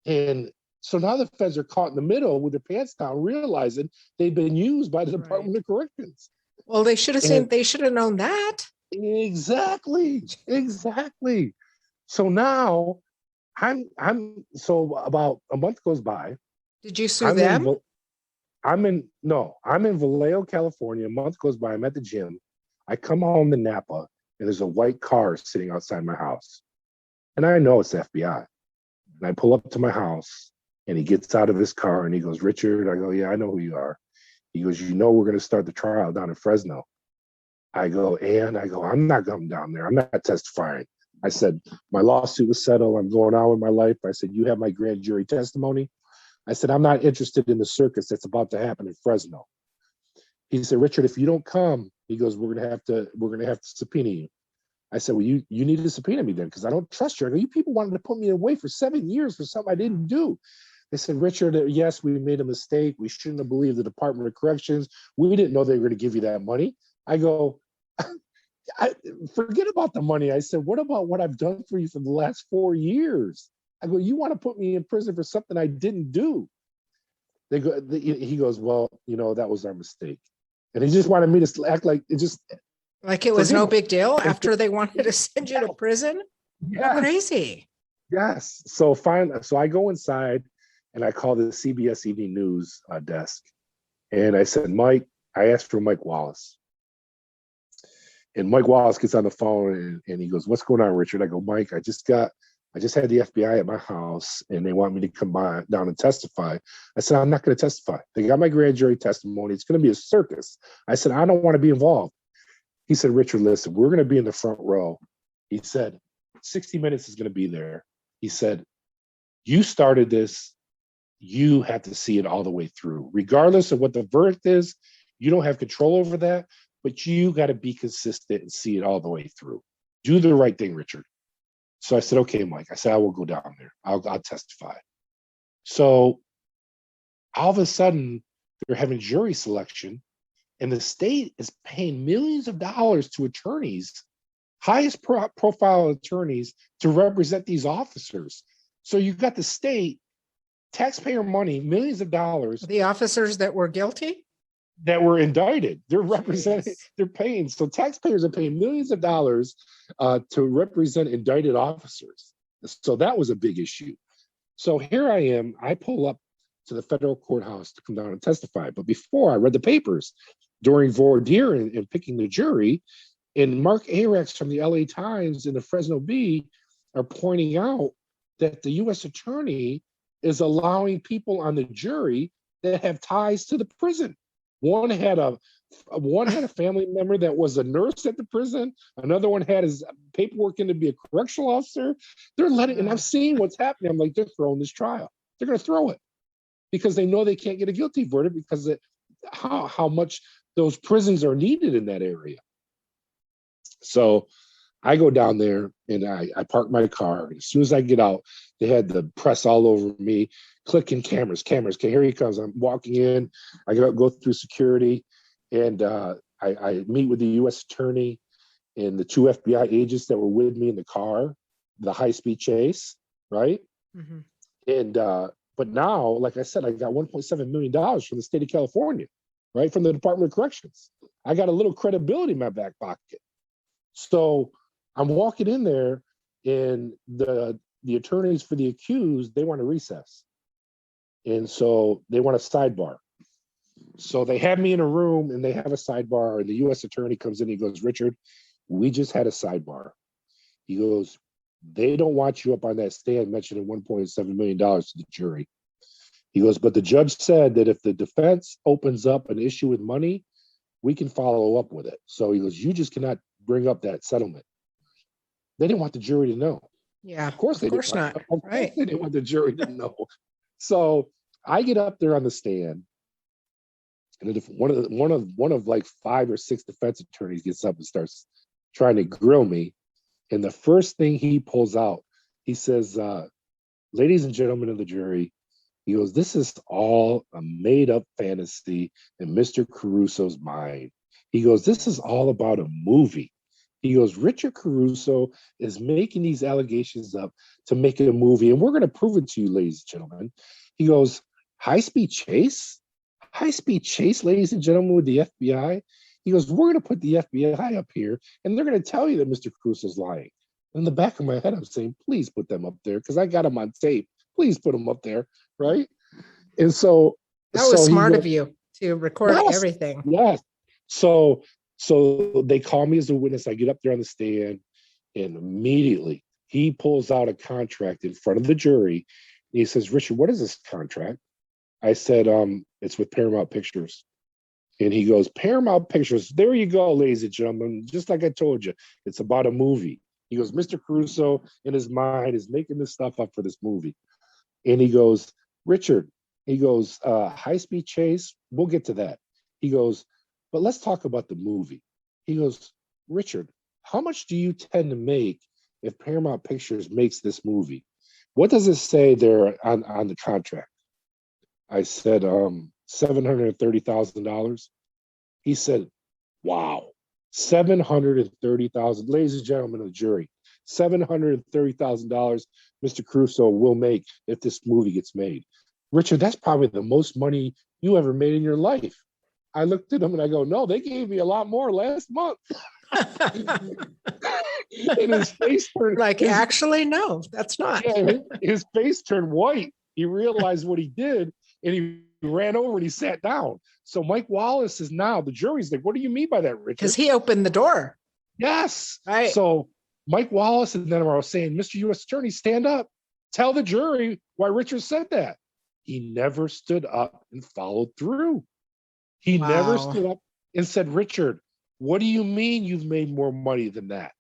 And So now the feds are caught in the middle with their pants down, realizing they've been used by the Department Right. of Corrections. Well, they should have And seen, they should have known that. exactly. So now so about a month goes by. Did you sue I'm in them? I'm in Vallejo, California. A month goes by. I'm at the gym. I come home to Napa, and there's a white car sitting outside my house, and I know it's the FBI. And I pull up to my house, and he gets out of his car, and he goes, "Richard." I go, "Yeah, I know who you are." He goes, "You know we're going to start the trial down in Fresno." I go, "I'm not going down there. I'm not testifying." I said, "My lawsuit was settled. I'm going on with my life." I said, "You have my grand jury testimony." I said, "I'm not interested in the circus that's about to happen in Fresno." He said, "Richard, if you don't come," he goes, we're gonna have to subpoena you." I said, "Well, you need to subpoena me then, because I don't trust you." I go, "You people wanted to put me away for 7 years for something I didn't do." They said, "Richard, yes, we made a mistake. We shouldn't have believed the Department of Corrections. We didn't know they were going to give you that money." I go, forget about the money. I said, "What about what I've done for you for the last 4 years?" I go, "You want to put me in prison for something I didn't do?" He goes, "Well, that was our mistake." And he just wanted me to act like it just Like it was forget no about big deal it. after they wanted to send you to prison? How Yes, crazy. yes. So finally, I go inside and I call the CBS Evening News desk, and I said, "Mike," I asked for Mike Wallace. And Mike Wallace gets on the phone and he goes, "What's going on, Richard?" I go, "Mike, I just had the FBI at my house and they want me to come down and testify." I said, "I'm not going to testify. They got my grand jury testimony. It's going to be a circus." I said, "I don't want to be involved." He said, "Richard, listen, we're going to be in the front row." He said, 60 Minutes is going to be there. He said, "You started this. You have to see it all the way through. Regardless of what the verdict is, you don't have control over that, but you got to be consistent and see it all the way through. Do the right thing, Richard." So I said, "Okay, Mike." I said, "I will go down there. I'll testify." So all of a sudden, they're having jury selection, and the state is paying millions of dollars to attorneys, highest profile attorneys, to represent these officers. So you've got the state, taxpayer money, millions of dollars The officers that were guilty? that were indicted. They're representing, Jeez. they're paying. So taxpayers are paying millions of dollars to represent indicted officers. So that was a big issue. So here I am. I pull up to the federal courthouse to come down and testify. But before, I read the papers during voir dire and picking the jury. And Mark Arex from the LA Times and the Fresno Bee are pointing out that the U.S. attorney is allowing people on the jury that have ties to the prison. One had a family member that was a nurse at the prison. Another one had his paperwork in to be a correctional officer. They're letting, and I'm seeing what's happening. I'm like, they're throwing this trial. They're going to throw it because they know they can't get a guilty verdict because of how much those prisons are needed in that area. So I go down there and I park my car. As soon as I get out, they had the press all over me, clicking cameras. Here he comes. I'm walking in. I go through security, and I meet with the U.S. attorney and the 2 FBI agents that were with me in the car, the high-speed chase, right? Mm-hmm. And but now, like I said, I got $1.7 million from the state of California, right, from the Department of Corrections. I got a little credibility in my back pocket. So I'm walking in there, and the attorneys for the accused, they want a recess. And so they want a sidebar. So they have me in a room and they have a sidebar, and the U.S. attorney comes in. He goes, "Richard, we just had a sidebar." He goes, "They don't want you up on that stand mentioning $1.7 million to the jury." He goes, "But the judge said that if the defense opens up an issue with money, we can follow up with it." So he goes, "You just cannot bring up that settlement." They didn't want the jury to know. Yeah, Of course they didn't. not. Of course Right. they didn't want the jury to know. So I get up there on the stand, and one of like 5 or 6 defense attorneys gets up and starts trying to grill me. And the first thing he pulls out, he says, "Ladies and gentlemen of the jury," he goes, "this is all a made-up fantasy in Mr. Caruso's mind." He goes, "This is all about a movie." He goes, Richard Caruso is making these allegations up to make it a movie, and we're going to prove it to you, ladies and gentlemen. He goes, high-speed chase? High-speed chase, ladies and gentlemen, with the FBI? He goes, we're going to put the FBI up here, and they're going to tell you that Mr. Caruso's lying. In the back of my head, I'm saying, please put them up there, because I got them on tape. Please put them up there, right? And so that was smart of you to record everything. Yes. So they call me as a witness. I get up there on the stand, and immediately he pulls out a contract in front of the jury. And he says, Richard, what is this contract? I said, it's with Paramount Pictures. And he goes, Paramount Pictures, there you go, ladies and gentlemen. Just like I told you, it's about a movie. He goes, Mr. Caruso, in his mind, is making this stuff up for this movie. And he goes, Richard, he goes, high-speed chase, we'll get to that. He goes, but let's talk about the movie. He goes, Richard, how much do you tend to make if Paramount Pictures makes this movie? What does it say there on the contract? I said, $730,000. He said, wow, $730,000. Ladies and gentlemen of the jury, $730,000 Mr. Caruso will make if this movie gets made. Richard, that's probably the most money you ever made in your life. I looked at him and I go, no, they gave me a lot more last month. And his face turned actually, no, that's not. Yeah, his face turned white. He realized what he did, and he ran over and he sat down. So Mike Wallace is now, the jury's like, what do you mean by that, Richard? Because he opened the door. Yes. Right. So Mike Wallace and them are saying, Mr. U.S. Attorney, stand up. Tell the jury why Richard said that. He never stood up and followed through. He never stood up and said, Richard, what do you mean you've made more money than that?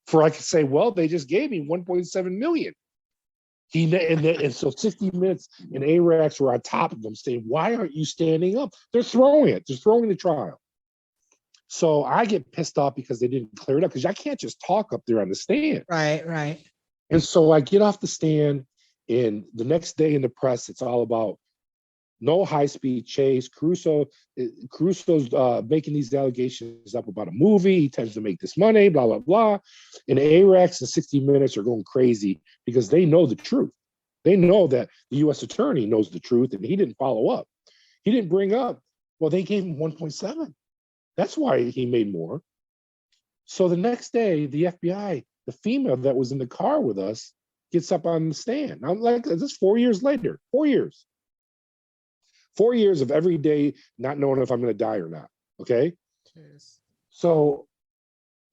For I could say, well, they just gave me 1.7 million. And so 60 Minutes and ARAX were on top of them saying, why aren't you standing up? They're throwing it. They're throwing the trial. So I get pissed off because they didn't clear it up, because I can't just talk up there on the stand. Right. And so I get off the stand, and the next day in the press, it's all about no high-speed chase. Caruso's making these allegations up about a movie. He tends to make this money, blah, blah, blah. And ARAX and 60 Minutes are going crazy because they know the truth. They know that the U.S. Attorney knows the truth, and he didn't follow up. He didn't bring up, well, they gave him 1.7. That's why he made more. So the next day, the FBI, the female that was in the car with us, gets up on the stand. I'm like, this is 4 years later, 4 years. 4 years of every day not knowing if I'm going to die or not, okay? Jeez. So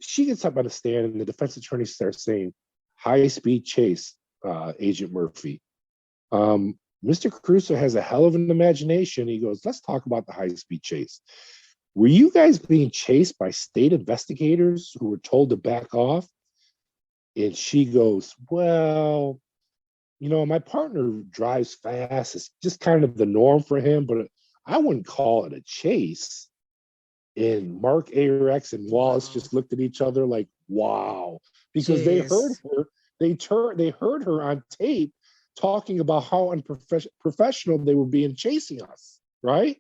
she gets up on the stand, and the defense attorney starts saying, high-speed chase, Agent Murphy. Mr. Caruso has a hell of an imagination. He goes, let's talk about the high-speed chase. Were you guys being chased by state investigators who were told to back off? And she goes, well, you know, my partner drives fast. It's just kind of the norm for him, but I wouldn't call it a chase. And Mark ARX and Wallace just looked at each other like, wow, because they heard her. They heard her on tape talking about how unprofessional they were being chasing us, right?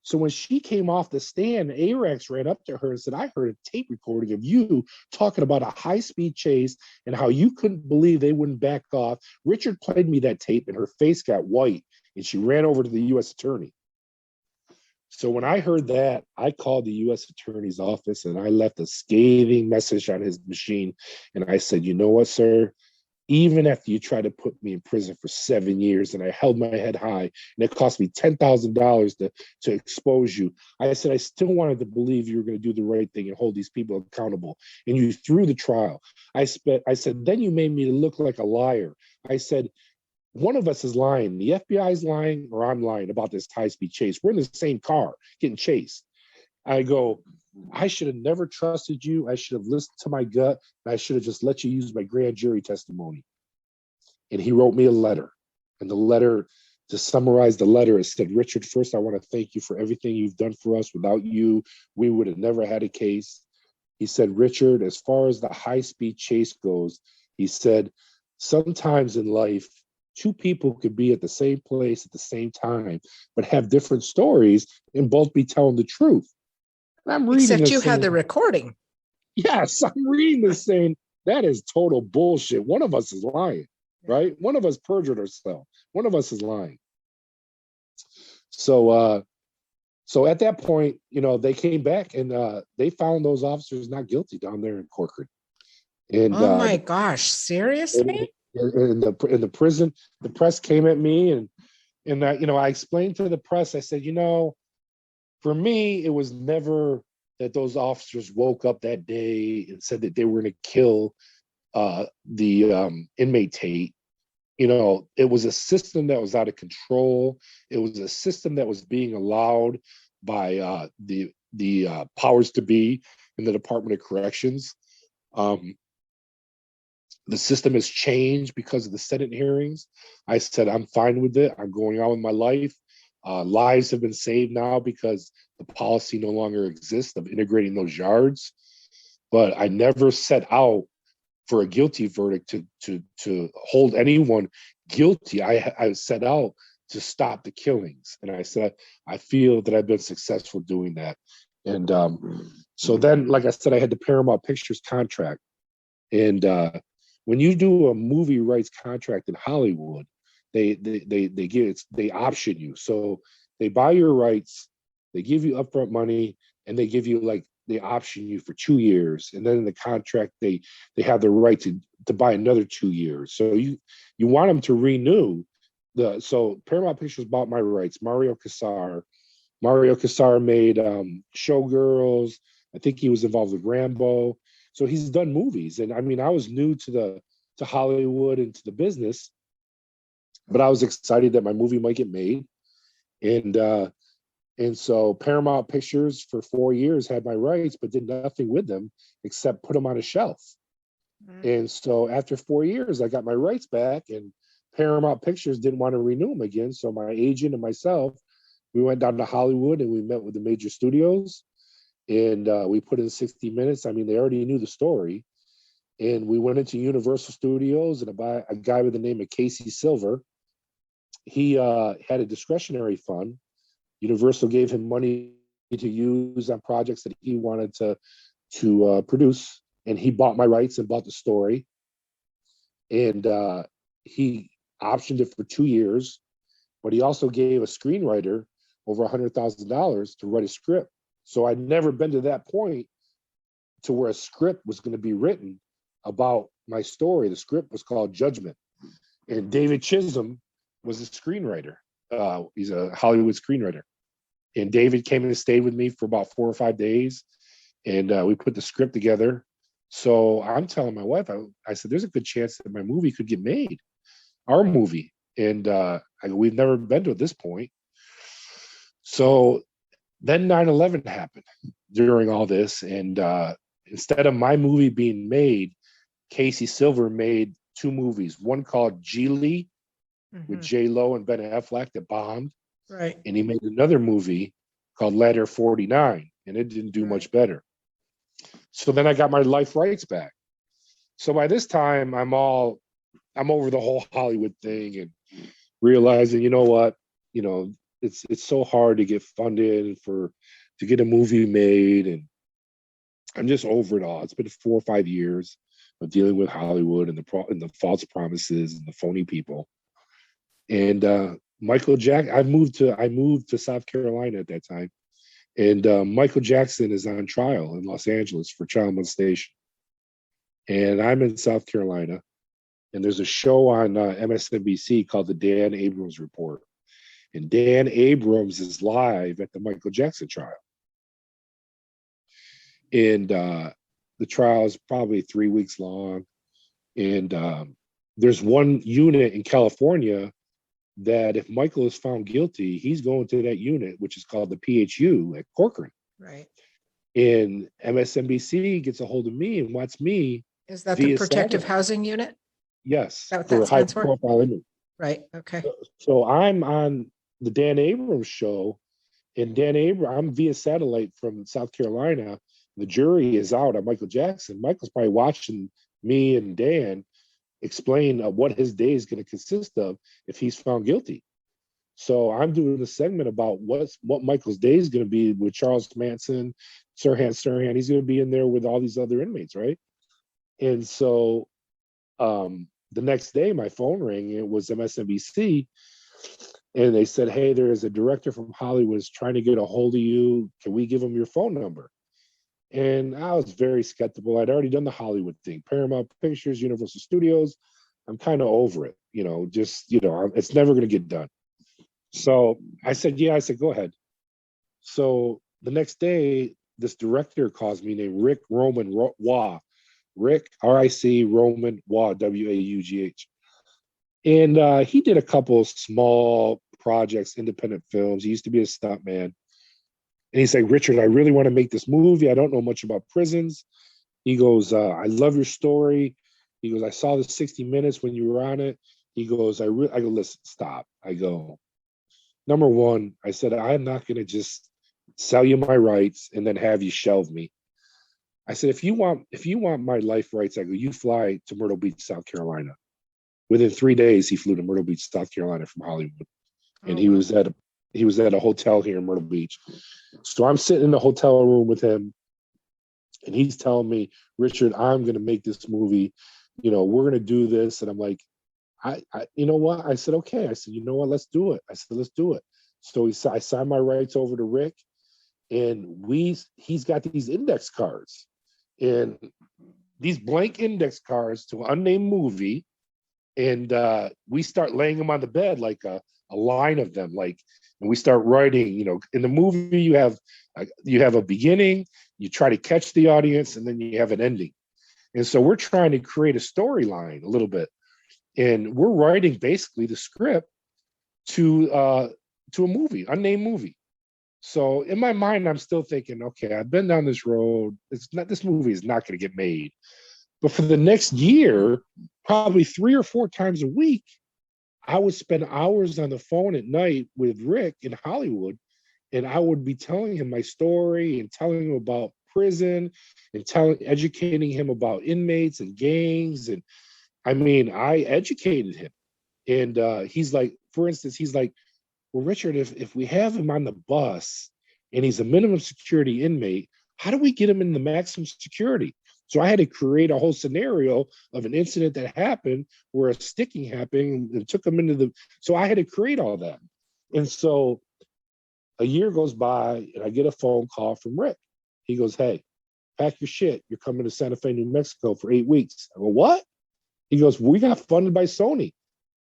So when she came off the stand, ARX ran up to her and said, I heard a tape recording of you talking about a high-speed chase and how you couldn't believe they wouldn't back off. Richard played me that tape, and her face got white, and she ran over to the U.S. Attorney. So when I heard that, I called the U.S. Attorney's office, and I left a scathing message on his machine. And I said, you know what, sir? Even after you tried to put me in prison for 7 years, and I held my head high, and it cost me $10,000 to expose you, I said, I still wanted to believe you were going to do the right thing and hold these people accountable. And you threw the trial. I said, then you made me look like a liar. I said, one of us is lying. The FBI is lying, or I'm lying about this high-speed chase. We're in the same car getting chased. I go, I should have never trusted you. I should have listened to my gut. And I should have just let you use my grand jury testimony. And he wrote me a letter. And the letter, to summarize the letter, it said, Richard, first, I want to thank you for everything you've done for us. Without you, we would have never had a case. He said, Richard, as far as the high-speed chase goes, he said, sometimes in life, two people could be at the same place at the same time, but have different stories and both be telling the truth. And I'm reading Except this you had saying, the recording. Yes, I'm reading this saying that is total bullshit. One of us is lying, right? One of us perjured ourselves. One of us is lying. So at that point, they came back and they found those officers not guilty down there in Corcoran. And Oh my gosh, seriously? in the prison, the press came at me and I explained to the press, I said, for me, it was never that those officers woke up that day and said that they were going to kill the inmate Tate. It was a system that was out of control. It was a system that was being allowed by the powers to be in the Department of Corrections. The system has changed because of the Senate hearings. I said, I'm fine with it. I'm going on with my life. Lives have been saved now because the policy no longer exists of integrating those yards. But I never set out for a guilty verdict to hold anyone guilty. I set out to stop the killings. And I said, I feel that I've been successful doing that. And so then, like I said, I had the Paramount Pictures contract. And when you do a movie rights contract in Hollywood, they option you. So they buy your rights, they give you upfront money, and they give you they option you for 2 years. And then in the contract, they have the right to buy another 2 years. So you want them to renew so Paramount Pictures bought my rights. Mario Casar made Showgirls. I think he was involved with Rambo. So he's done movies. And I mean, I was new to Hollywood and to the business, but I was excited that my movie might get made. And so Paramount Pictures for 4 years had my rights, but did nothing with them except put them on a shelf. And so after 4 years, I got my rights back, and Paramount Pictures didn't want to renew them again. So my agent and myself, we went down to Hollywood and we met with the major studios, and we put in 60 minutes. I mean, they already knew the story. And we went into Universal Studios, and a guy by the name of Casey Silver, he had a discretionary fund. Universal gave him money to use on projects that he wanted to produce, and he bought my rights and bought the story. And he optioned it for 2 years, but he also gave a screenwriter over $100,000 to write a script. So I'd never been to that point to where a script was going to be written about my story. The script was called Judgment, and David Chisholm was a screenwriter. He's a Hollywood screenwriter. And David came and stayed with me for about 4 or 5 days, and we put the script together. So I'm telling my wife, I said, there's a good chance that my movie could get made, our movie. And we've never been to this point. So then 9/11 happened during all this. And instead of my movie being made, Casey Silver made 2 movies, one called Geely with J-Lo and Ben Affleck that bombed. Right. And he made another movie called Ladder 49, and it didn't do much better. So then I got my life rights back. So by this time, I'm over the whole Hollywood thing and realizing, you know what, it's so hard to get funded to get a movie made, and I'm just over it all. It's been 4 or 5 years of dealing with Hollywood and the false promises and the phony people. And Michael Jackson, I moved to South Carolina at that time, and Michael Jackson is on trial in Los Angeles for child molestation, and I'm in South Carolina, and there's a show on MSNBC called the Dan Abrams Report, and Dan Abrams is live at the Michael Jackson trial, and the trial is probably 3 weeks long, and there's one unit in California that if Michael is found guilty, he's going to that unit, which is called the PHU at Corcoran. Right. And MSNBC gets a hold of me and wants me. Is that the protective satellite. housing unit? Yes. That for high profile image. Right. Okay. So I'm on the Dan Abrams show, and I'm via satellite from South Carolina. The jury is out on Michael Jackson. Michael's probably watching me and Dan explain what his day is going to consist of if he's found guilty. So I'm doing a segment about what Michael's day is going to be with Charles Manson, Sirhan. He's going to be in there with all these other inmates, right? And so the next day, my phone rang. It was MSNBC, and they said, "Hey, there is a director from Hollywood is trying to get a hold of you. Can we give him your phone number?" And I was very skeptical. I'd already done the Hollywood thing, Paramount Pictures, Universal Studios. I'm kind of over it, it's never going to get done. So I said, yeah, I said, go ahead. So the next day, this director calls me named Rick Roman Waugh. Rick, R-I-C, Roman Waugh, W-A-U-G-H. And he did a couple of small projects, independent films. He used to be a stuntman. And he's like, Richard, I really want to make this movie. I don't know much about prisons. He goes, I love your story. He goes, I saw the 60 Minutes when you were on it. He goes, I go, listen, stop. I go, number one, I said, I'm not going to just sell you my rights and then have you shelve me. I said, if you want my life rights, I go, you fly to Myrtle Beach, South Carolina. Within 3 days, he flew to Myrtle Beach, South Carolina from Hollywood. And he was at a hotel here in Myrtle Beach. So I'm sitting in the hotel room with him, and he's telling me, Richard, I'm going to make this movie. We're going to do this. And I'm like, I you know what? I said, okay. I said, you know what? Let's do it. I said, let's do it. So I signed my rights over to Rick, and he's got these index cards, and these blank index cards to an unnamed movie. And we start laying them on the bed, like a line of them, and we start writing. In the movie, you have a beginning, you try to catch the audience, and then you have an ending. And so we're trying to create a storyline a little bit, and we're writing basically the script to a movie, unnamed movie. So in my mind, I'm still thinking, okay, I've been down this road. This movie is not going to get made. But for the next year, probably 3 or 4 times a week, I would spend hours on the phone at night with Rick in Hollywood, and I would be telling him my story and telling him about prison and educating him about inmates and gangs. And I mean, I educated him. And he's like, for instance, he's like, well, Richard, if we have him on the bus and he's a minimum security inmate, how do we get him in the maximum security? So I had to create a whole scenario of an incident that happened where a sticking happened and took him into so I had to create all that. And so a year goes by and I get a phone call from Rick. He goes, hey, pack your shit. You're coming to Santa Fe, New Mexico for 8 weeks. I go, what? He goes, we got funded by Sony.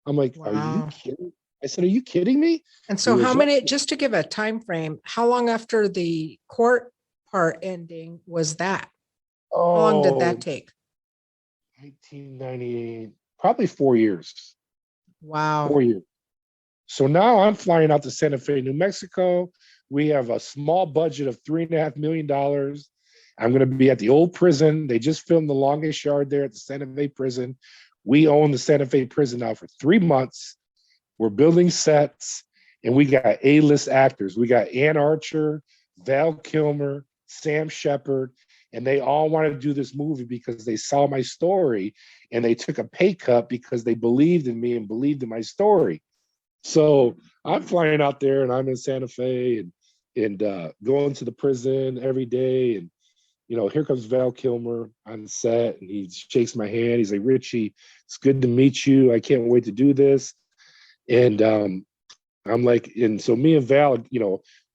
I'm like, wow. Are you kidding? I said, are you kidding me? And so just to give a time frame, how long after the court part ending was that? How long did that take? 1998, probably 4 years. Wow. 4 years. So now I'm flying out to Santa Fe, New Mexico. We have a small budget of $3.5 million. I'm going to be at the old prison. They just filmed The Longest Yard there at the Santa Fe prison. We own the Santa Fe prison now for 3 months. We're building sets, and we got A-list actors. We got Ann Archer, Val Kilmer, Sam Shepard, and they all wanted to do this movie because they saw my story, and they took a pay cut because they believed in me and believed in my story. So I'm flying out there, and I'm in Santa Fe and going to the prison every day. And, here comes Val Kilmer on set, and he shakes my hand. He's like, Richie, it's good to meet you. I can't wait to do this. And I'm like, and so me and Val,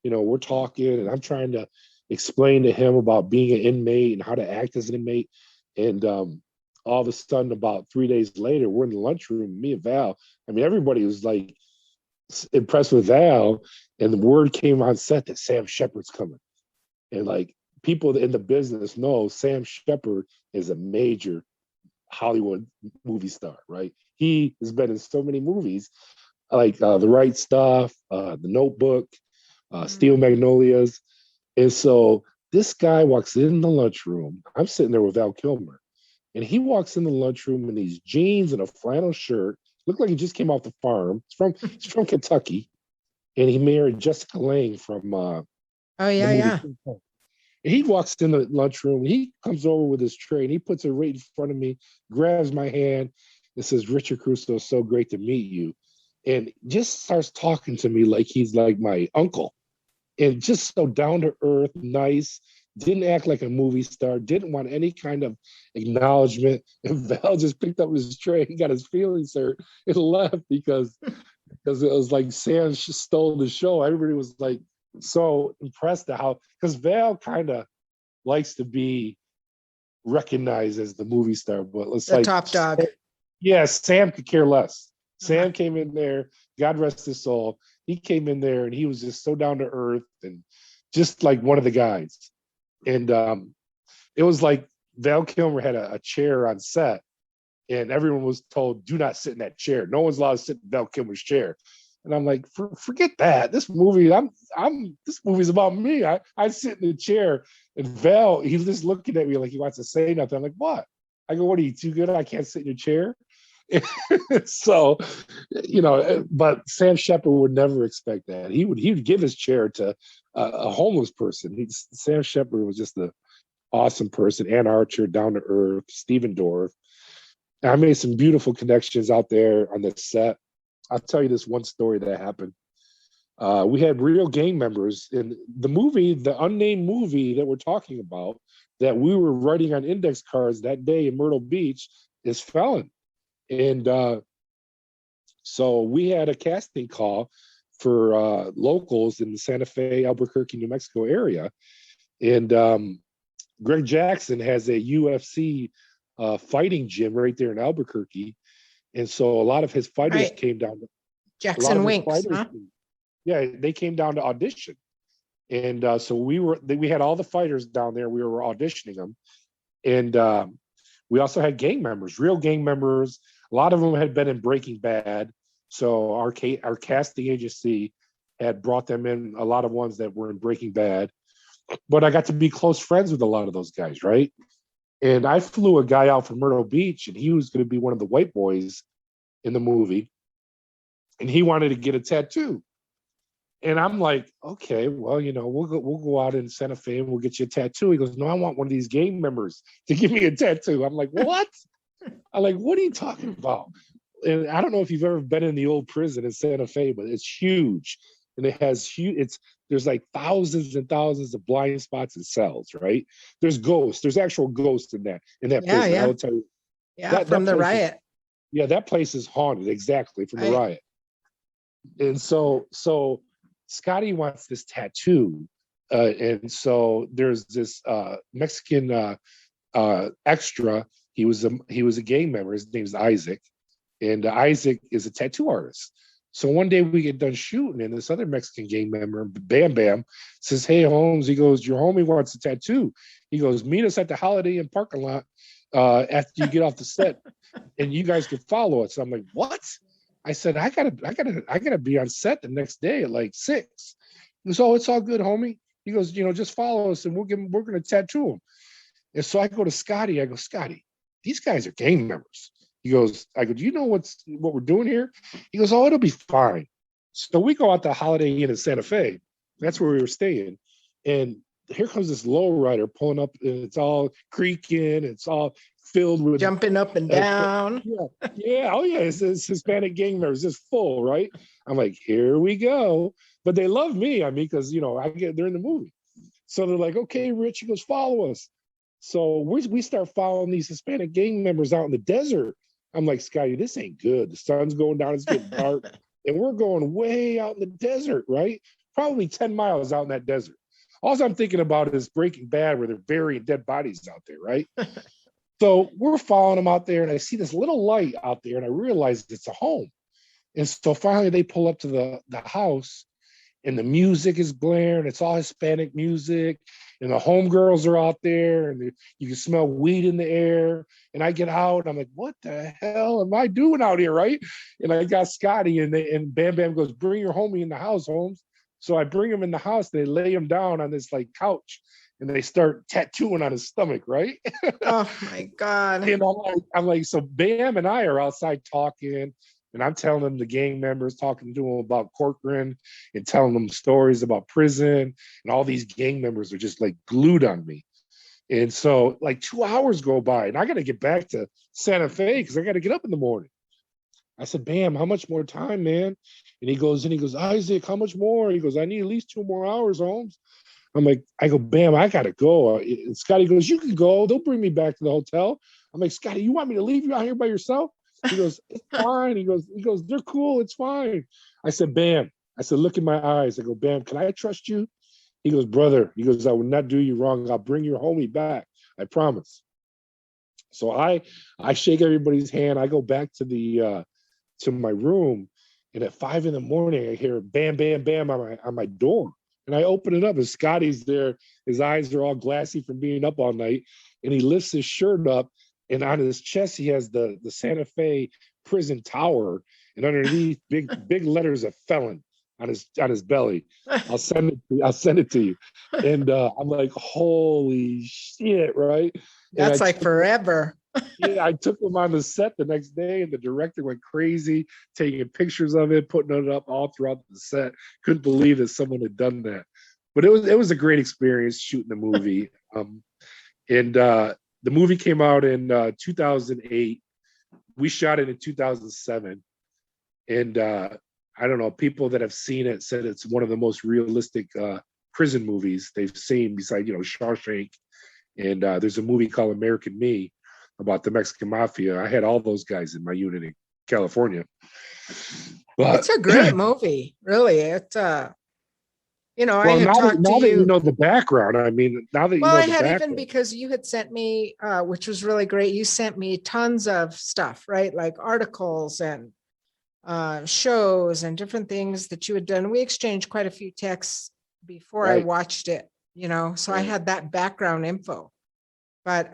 we're talking, and I'm trying to explain to him about being an inmate and how to act as an inmate. And all of a sudden, about 3 days later, we're in the lunchroom, me and Val. I mean, everybody was like impressed with Val, and the word came on set that Sam Shepard's coming. And like people in the business know Sam Shepard is a major Hollywood movie star, right? He has been in so many movies, like The Right Stuff, The Notebook, Steel Magnolias. And so this guy walks in the lunchroom. I'm sitting there with Val Kilmer, and he walks in the lunchroom in these jeans and a flannel shirt. Looked like he just came off the farm. He's from Kentucky, and he married Jessica Lange from yeah. And he walks in the lunchroom, and he comes over with his tray, and he puts it right in front of me, grabs my hand, and says, Richard Caruso, so great to meet you. and just starts talking to me like he's like my uncle, and just so down to earth, nice. Didn't act like a movie star. Didn't want any kind of acknowledgement. And Val just picked up his tray. He got his feelings hurt and left because it was like Sam stole the show. Everybody was like so impressed at how, because Val kind of likes to be recognized as the movie star, but it's The like, top dog. yeah, Sam could care less. Sam came in there, God rest his soul. He came in there and he was just so down to earth and just like one of the guys. And it was like Val Kilmer had a chair on set, and everyone was told, "Do not sit in that chair. No one's allowed to sit in Val Kilmer's chair." And I'm like, forget that. This movie, this movie's about me. I sit in the chair, and Val, he's just looking at me like he wants to say nothing. I'm like, what? I go, what are you, too good? I can't sit in your chair. So, but Sam Shepard would never expect that. He would give his chair to a homeless person. Sam Shepard was just an awesome person. Ann Archer, down to earth, Stephen Dorff. I made some beautiful connections out there on the set. I'll tell you this one story that happened. We had real gang members in the movie, the unnamed movie that we're talking about, that we were writing on index cards that day in Myrtle Beach, is Felon. And so we had a casting call for locals in the Santa Fe, Albuquerque, New Mexico area. And Greg Jackson has a UFC fighting gym right there in Albuquerque. And so a lot of his fighters came down. Jackson Winks, huh? Yeah, they came down to audition. And so we had all the fighters down there. We were auditioning them. And we also had gang members, real gang members. A lot of them had been in Breaking Bad. So our casting agency had brought them in, a lot of ones that were in Breaking Bad. But I got to be close friends with a lot of those guys, right? And I flew a guy out from Myrtle Beach, and he was going to be one of the white boys in the movie. And he wanted to get a tattoo. And I'm like, okay, well, we'll go out in Santa Fe and we'll get you a tattoo. He goes, no, I want one of these gang members to give me a tattoo. I'm like, what? I'm like, what are you talking about? And I don't know if you've ever been in the old prison in Santa Fe, but it's huge. And it has there's like thousands and thousands of blind spots and cells, right? There's ghosts. There's actual ghosts in that prison. Yeah. I will tell you. Yeah, from the riot. That place is haunted, exactly, from the riot. And so Scotty wants this tattoo. And so there's this Mexican extra. He was a gang member. His name's Isaac. And Isaac is a tattoo artist. So one day we get done shooting, and this other Mexican gang member, Bam Bam, says, hey, Holmes, he goes, your homie wants a tattoo. He goes, meet us at the Holiday Inn parking lot after you get off the set, and you guys can follow us. So I'm like, what? I said, I gotta be on set the next day at like 6. He goes, oh, it's all good, homie. He goes, just follow us and we're gonna tattoo him. And so I go to Scotty, I go, Scotty, these guys are gang members. He goes, I go, do you know what we're doing here? He goes, oh, it'll be fine. So we go out to Holiday Inn in Santa Fe. That's where we were staying. And here comes this lowrider pulling up, and it's all creaking. It's all filled with jumping up and down. Yeah. Oh, yeah. It's Hispanic gang members, just full, right? I'm like, here we go. But they love me. I mean, because, they're in the movie. So they're like, okay, Rich, he goes, follow us. So we start following these Hispanic gang members out in the desert. I'm like, Scotty, this ain't good. The sun's going down, it's getting dark. And we're going way out in the desert, right? Probably 10 miles out in that desert. All I'm thinking about is Breaking Bad, where they're burying dead bodies out there, right? So we're following them out there, and I see this little light out there, and I realize it's a home. And so finally they pull up to the house, and the music is blaring. It's all Hispanic music, and the homegirls are out there, and you can smell weed in the air. And I get out, and I'm like, what the hell am I doing out here, right? And I got Scotty, and Bam Bam goes, bring your homie in the house, Holmes. So I bring him in the house, they lay him down on this like couch, and they start tattooing on his stomach, right? Oh my God. And I'm like, so Bam and I are outside talking, and I'm telling them the gang members, talking to them about Corcoran and telling them stories about prison. And all these gang members are just like glued on me. And so like 2 hours go by, and I got to get back to Santa Fe because I got to get up in the morning. I said, Bam, how much more time, man? And he goes, Isaac, how much more? He goes, I need at least 2 more hours, Holmes. I'm like, I go, Bam, I gotta go. And Scotty goes, you can go. They'll bring me back to the hotel. I'm like, Scotty, you want me to leave you out here by yourself? He goes, it's fine. He goes, they're cool. It's fine. I said, Bam. I said, look in my eyes. I go, Bam, can I trust you? He goes, brother. He goes, I will not do you wrong. I'll bring your homie back. I promise. So I shake everybody's hand. I go back to my room, and at 5 a.m, I hear bam, bam, bam on my door. And I open it up, and Scotty's there. His eyes are all glassy from being up all night. And he lifts his shirt up, and on his chest, he has the Santa Fe prison tower. And underneath, big letters of Felon on his belly. I'll send it to you. And I'm like, holy shit, right? That's like forever. Yeah, I took him on the set the next day, and the director went crazy, taking pictures of it, putting it up all throughout the set. Couldn't believe that someone had done that. But it was a great experience shooting the movie. And the movie came out in 2008. We shot it in 2007. And I don't know, people that have seen it said it's one of the most realistic prison movies they've seen, besides, Shawshank. And there's a movie called American Me about the Mexican mafia. I had all those guys in my unit in California. But it's a great movie, really. It, I had now talked to that you. you know the background, I mean, now that you know I the had background. even because you had sent me, which was really great. You sent me tons of stuff, right? Like articles and shows and different things that you had done. We exchanged quite a few texts before I watched it, so I had that background info. But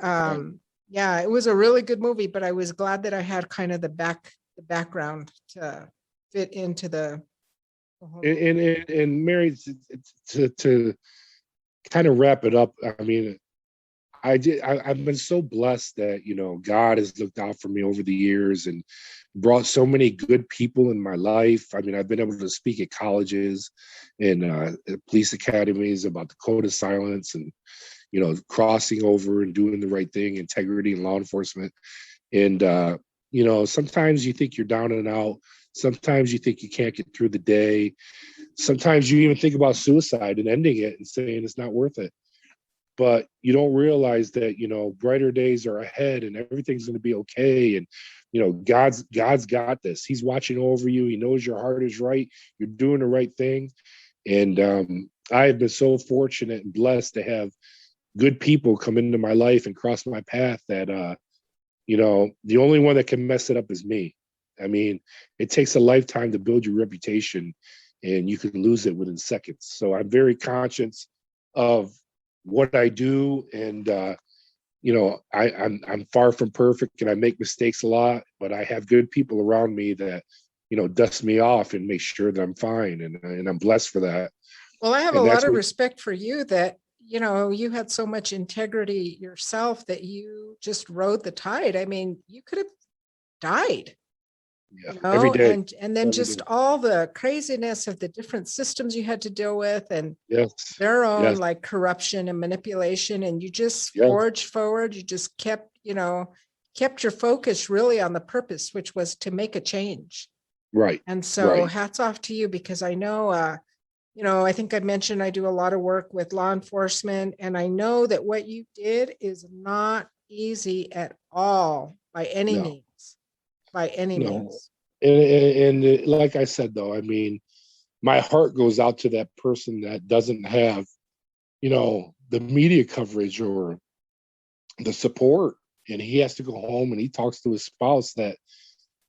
yeah, it was a really good movie, but I was glad that I had kind of the background to fit into the whole and Mary, to kind of wrap it up, I mean, I've been so blessed that God has looked out for me over the years and brought so many good people in my life. I mean, I've been able to speak at colleges and police academies about the code of silence and crossing over and doing the right thing, integrity in law enforcement. And sometimes you think you're down and out. Sometimes you think you can't get through the day. Sometimes you even think about suicide and ending it and saying it's not worth it. But you don't realize that brighter days are ahead and everything's going to be okay. And God's got this. He's watching over you. He knows your heart is right. You're doing the right thing. And I have been so fortunate and blessed to have good people come into my life and cross my path that the only one that can mess it up is me. I mean, it takes a lifetime to build your reputation, and you can lose it within seconds. So I'm very conscious of what I do, and I'm far from perfect, and I make mistakes a lot, but I have good people around me that dust me off and make sure that I'm fine, and I'm blessed for that. Well, I have a lot of respect for you that you had so much integrity yourself that you just rode the tide. I mean, you could have died. Yeah, every day. And then just all the craziness of the different systems you had to deal with and their own like corruption and manipulation. And you just forged forward. You just kept your focus really on the purpose, which was to make a change. Right. And so hats off to you, because I know, I think I mentioned I do a lot of work with law enforcement, and I know that what you did is not easy at all by any means. By any means. And like I said, though, I mean, my heart goes out to that person that doesn't have, the media coverage or the support, and he has to go home and he talks to his spouse that,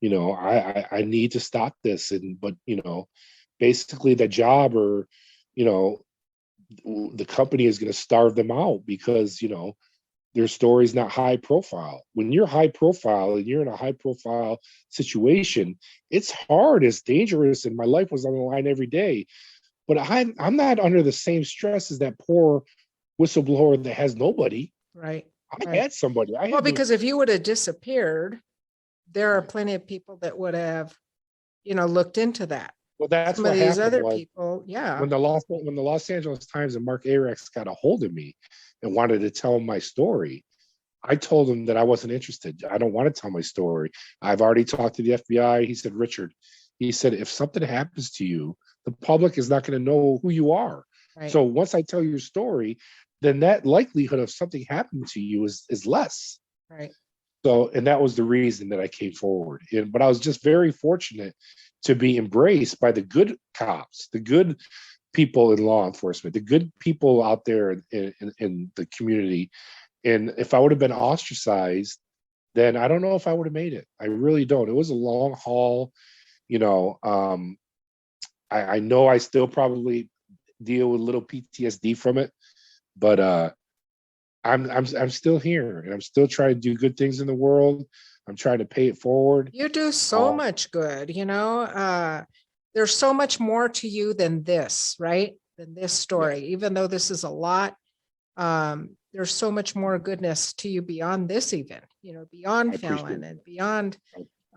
I need to stop this. But basically the job or, the company is going to starve them out because, their story's not high profile. When you're high profile and you're in a high profile situation, it's hard, it's dangerous, and my life was on the line every day. But I'm not under the same stress as that poor whistleblower that has nobody. Right. I had somebody. Because if you would have disappeared, there are plenty of people that would have, looked into that. Well, that's some what of these happened. Other people, when the Los Angeles Times and Mark Arex got a hold of me and wanted to tell my story, I told him that I wasn't interested. I don't want to tell my story. I've already talked to the FBI. He said, Richard, he said, if something happens to you, the public is not going to know who you are. Right. So once I tell your story, then that likelihood of something happening to you is less. Right. So, and that was the reason that I came forward. But I was just very fortunate to be embraced by the good cops, the good people in law enforcement, the good people out there in the community. And if I would have been ostracized, then I don't know if I would have made it. I really don't. It was a long haul. You know, I know I still probably deal with a little PTSD from it, but I'm still here, and I'm still trying to do good things in the world. I'm trying to pay it forward. You do so much good, you know. There's so much more to you than this, right? Than this story. Yeah. Even though this is a lot, there's so much more goodness to you beyond this, even, you know, beyond Felon and beyond,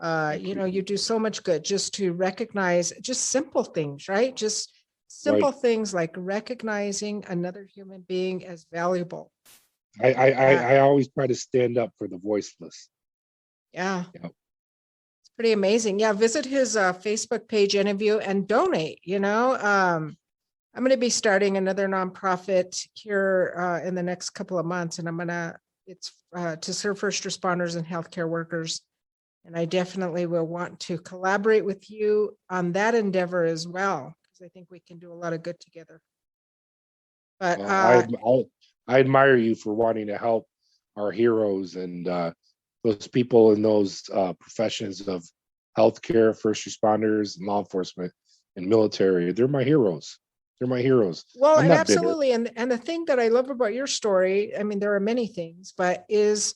you know, you do so much good just to recognize just simple things, right? Just simple things like recognizing another human being as valuable. I always try to stand up for the voiceless. Yeah. It's pretty amazing. Yeah. Visit his Facebook page, interview, and donate, you know. I'm going to be starting another nonprofit here in the next couple of months, and it's to serve first responders and healthcare workers. And I definitely will want to collaborate with you on that endeavor as well, because I think we can do a lot of good together. But I admire you for wanting to help our heroes and those people in those professions of healthcare, first responders, law enforcement, and military. They're my heroes. They're my heroes. Well, and absolutely. And the thing that I love about your story, I mean, there are many things, but is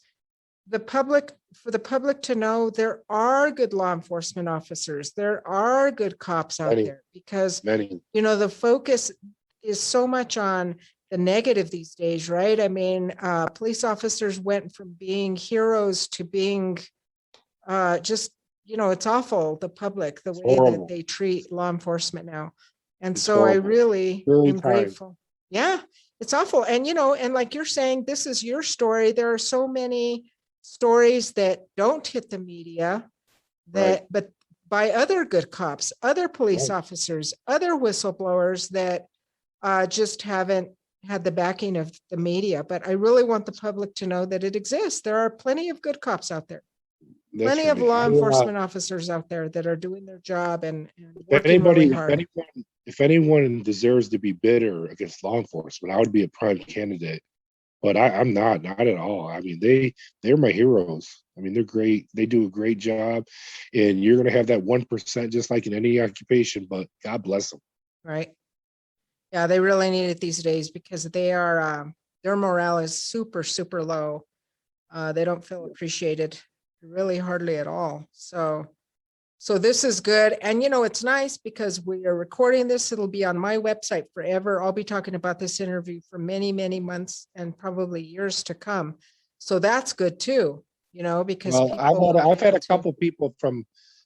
for the public to know there are good law enforcement officers. There are good cops out there, because, you know, the focus is so much on the negative these days, right? I mean, police officers went from being heroes to being just, you know, it's awful, the public, the way that they treat law enforcement now. And so horrible. I really am grateful. Yeah, it's awful. And, you know, and like you're saying, this is your story. There are so many stories that don't hit the media but by other good cops, other police officers, other whistleblowers that just haven't had the backing of the media. But I really want the public to know that it exists. There are plenty of good cops out there. Plenty of law enforcement officers out there that are doing their job and working really hard. If anyone deserves to be bitter against law enforcement, I would be a prime candidate. But I'm not at all. I mean, they're my heroes. I mean, they're great. They do a great job, and you're going to have that 1%, just like in any occupation. But God bless them. Right. Yeah, they really need it these days, because they are their morale is super, super low. They don't feel appreciated, really hardly at all. So this is good. And, you know, it's nice because we are recording this. It'll be on my website forever. I'll be talking about this interview for many, many months and probably years to come. So that's good too, you know, because I've had a couple people from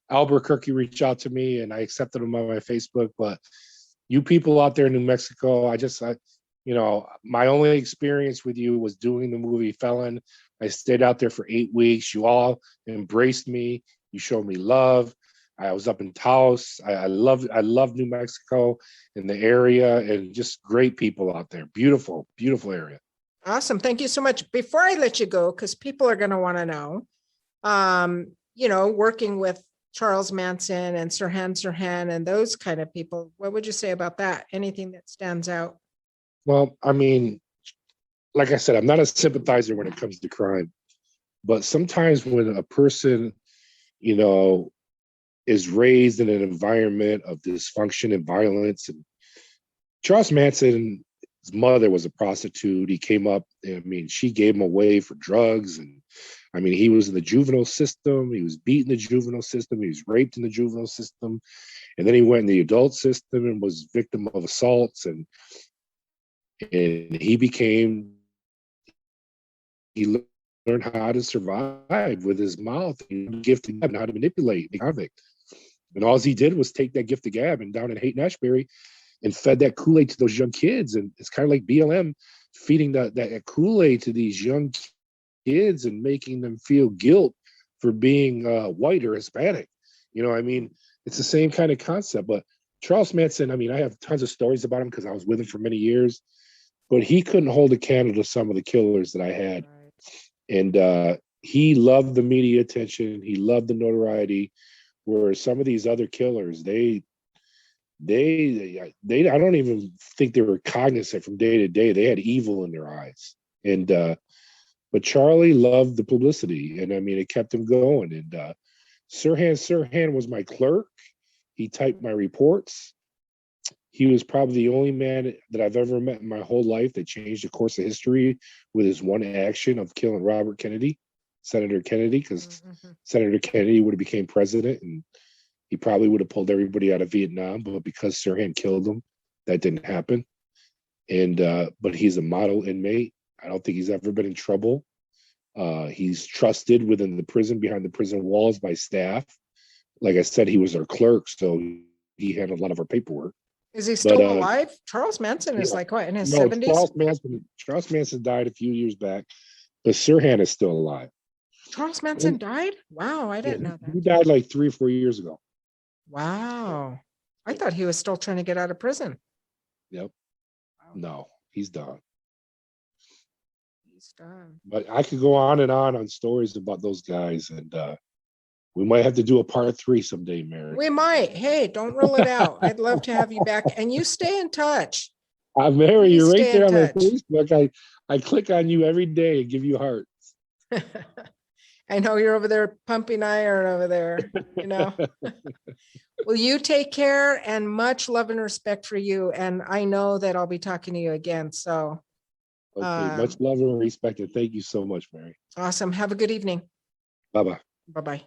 Albuquerque reach out to me, and I accepted them on my Facebook. But you people out there in New Mexico, you know, my only experience with you was doing the movie Felon. I stayed out there for 8 weeks. You all embraced me. You showed me love. I was up in Taos. I love New Mexico and the area, and just great people out there. Beautiful, beautiful area. Awesome. Thank you so much. Before I let you go, because people are going to want to know, you know, working with Charles Manson and Sirhan and those kind of people, what would you say about that? Anything that stands out? Well, I mean, like I said, I'm not a sympathizer when it comes to crime, but sometimes when a person, you know, is raised in an environment of dysfunction and violence, and Charles Manson's mother was a prostitute. He came up, I mean, she gave him away for drugs. And I mean, he was in the juvenile system. He was beaten in the juvenile system. He was raped in the juvenile system. And then he went in the adult system and was victim of assaults. And he learned how to survive with his mouth, gift of gab, and how to manipulate the convict. And all he did was take that gift of gab and down in Haight-Ashbury and fed that Kool-Aid to those young kids. And it's kind of like BLM feeding that Kool-Aid to these young kids and making them feel guilt for being white or Hispanic. I mean, it's the same kind of concept. But Charles Manson, I mean, I have tons of stories about him because I was with him for many years, but he couldn't hold a candle to some of the killers that I had. And he loved the media attention. He loved the notoriety, where some of these other killers, I don't even think they were cognizant from day to day. They had evil in their eyes. And but Charlie loved the publicity, and I mean, it kept him going. And Sirhan was my clerk. He typed my reports. He was probably the only man that I've ever met in my whole life that changed the course of history with his one action of killing Robert Kennedy, Senator Kennedy, because Senator Kennedy would have became president, and he probably would have pulled everybody out of Vietnam. But because Sirhan killed him, that didn't happen. And but he's a model inmate. I don't think he's ever been in trouble. He's trusted within the prison, behind the prison walls, by staff. Like I said, he was our clerk, so he handled a lot of our paperwork. Is he still alive? Charles Manson is like what, in his 70s? Charles Manson died a few years back, but Sirhan is still alive. Charles Manson died? Wow, I didn't know that. He died like 3 or 4 years ago. Wow. I thought he was still trying to get out of prison. Yep. No, he's done. He's done. But I could go on stories about those guys, and we might have to do a part 3 someday, Mary. We might. Hey, don't rule it out. I'd love to have you back, and you stay in touch. Mary, you're right there on my Facebook. I click on you every day and give you hearts. I know you're over there pumping iron over there, Well, you take care, and much love and respect for you. And I know that I'll be talking to you again. So okay, much love and respect. And thank you so much, Mary. Awesome. Have a good evening. Bye-bye. Bye-bye.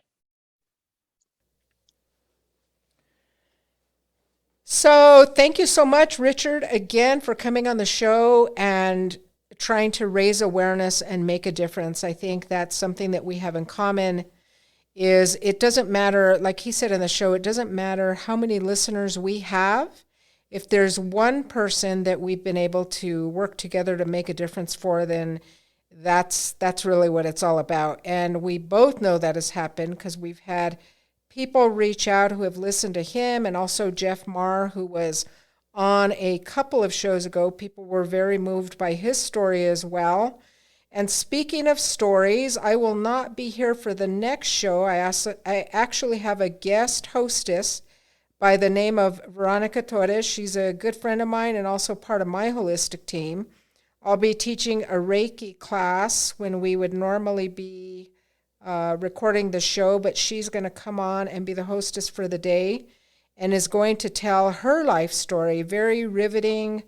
So thank you so much, Richard, again, for coming on the show and trying to raise awareness and make a difference. I think that's something that we have in common. Is it doesn't matter, like he said in the show, it doesn't matter how many listeners we have. If there's one person that we've been able to work together to make a difference for, then that's really what it's all about. And we both know that has happened because we've had people reach out who have listened to him, and also Jeff Marr, who was on a couple of shows ago. People were very moved by his story as well. And speaking of stories, I will not be here for the next show. I actually have a guest hostess by the name of Veronica Torres. She's a good friend of mine and also part of my holistic team. I'll be teaching a Reiki class when we would normally be recording the show, but she's going to come on and be the hostess for the day and is going to tell her life story, very riveting,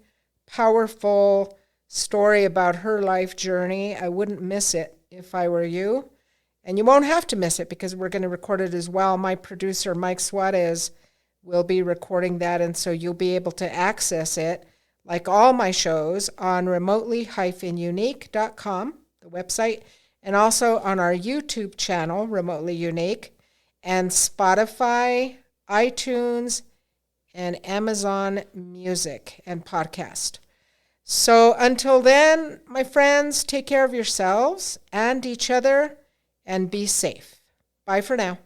powerful story about her life journey. I wouldn't miss it if I were you. And you won't have to miss it because we're going to record it as well. My producer, Mike Suarez, will be recording that, and so you'll be able to access it, like all my shows, on remotely-unique.com, the website, and also on our YouTube channel, Remotely Unique, and Spotify, iTunes, and Amazon Music and Podcast. So until then, my friends, take care of yourselves and each other and be safe. Bye for now.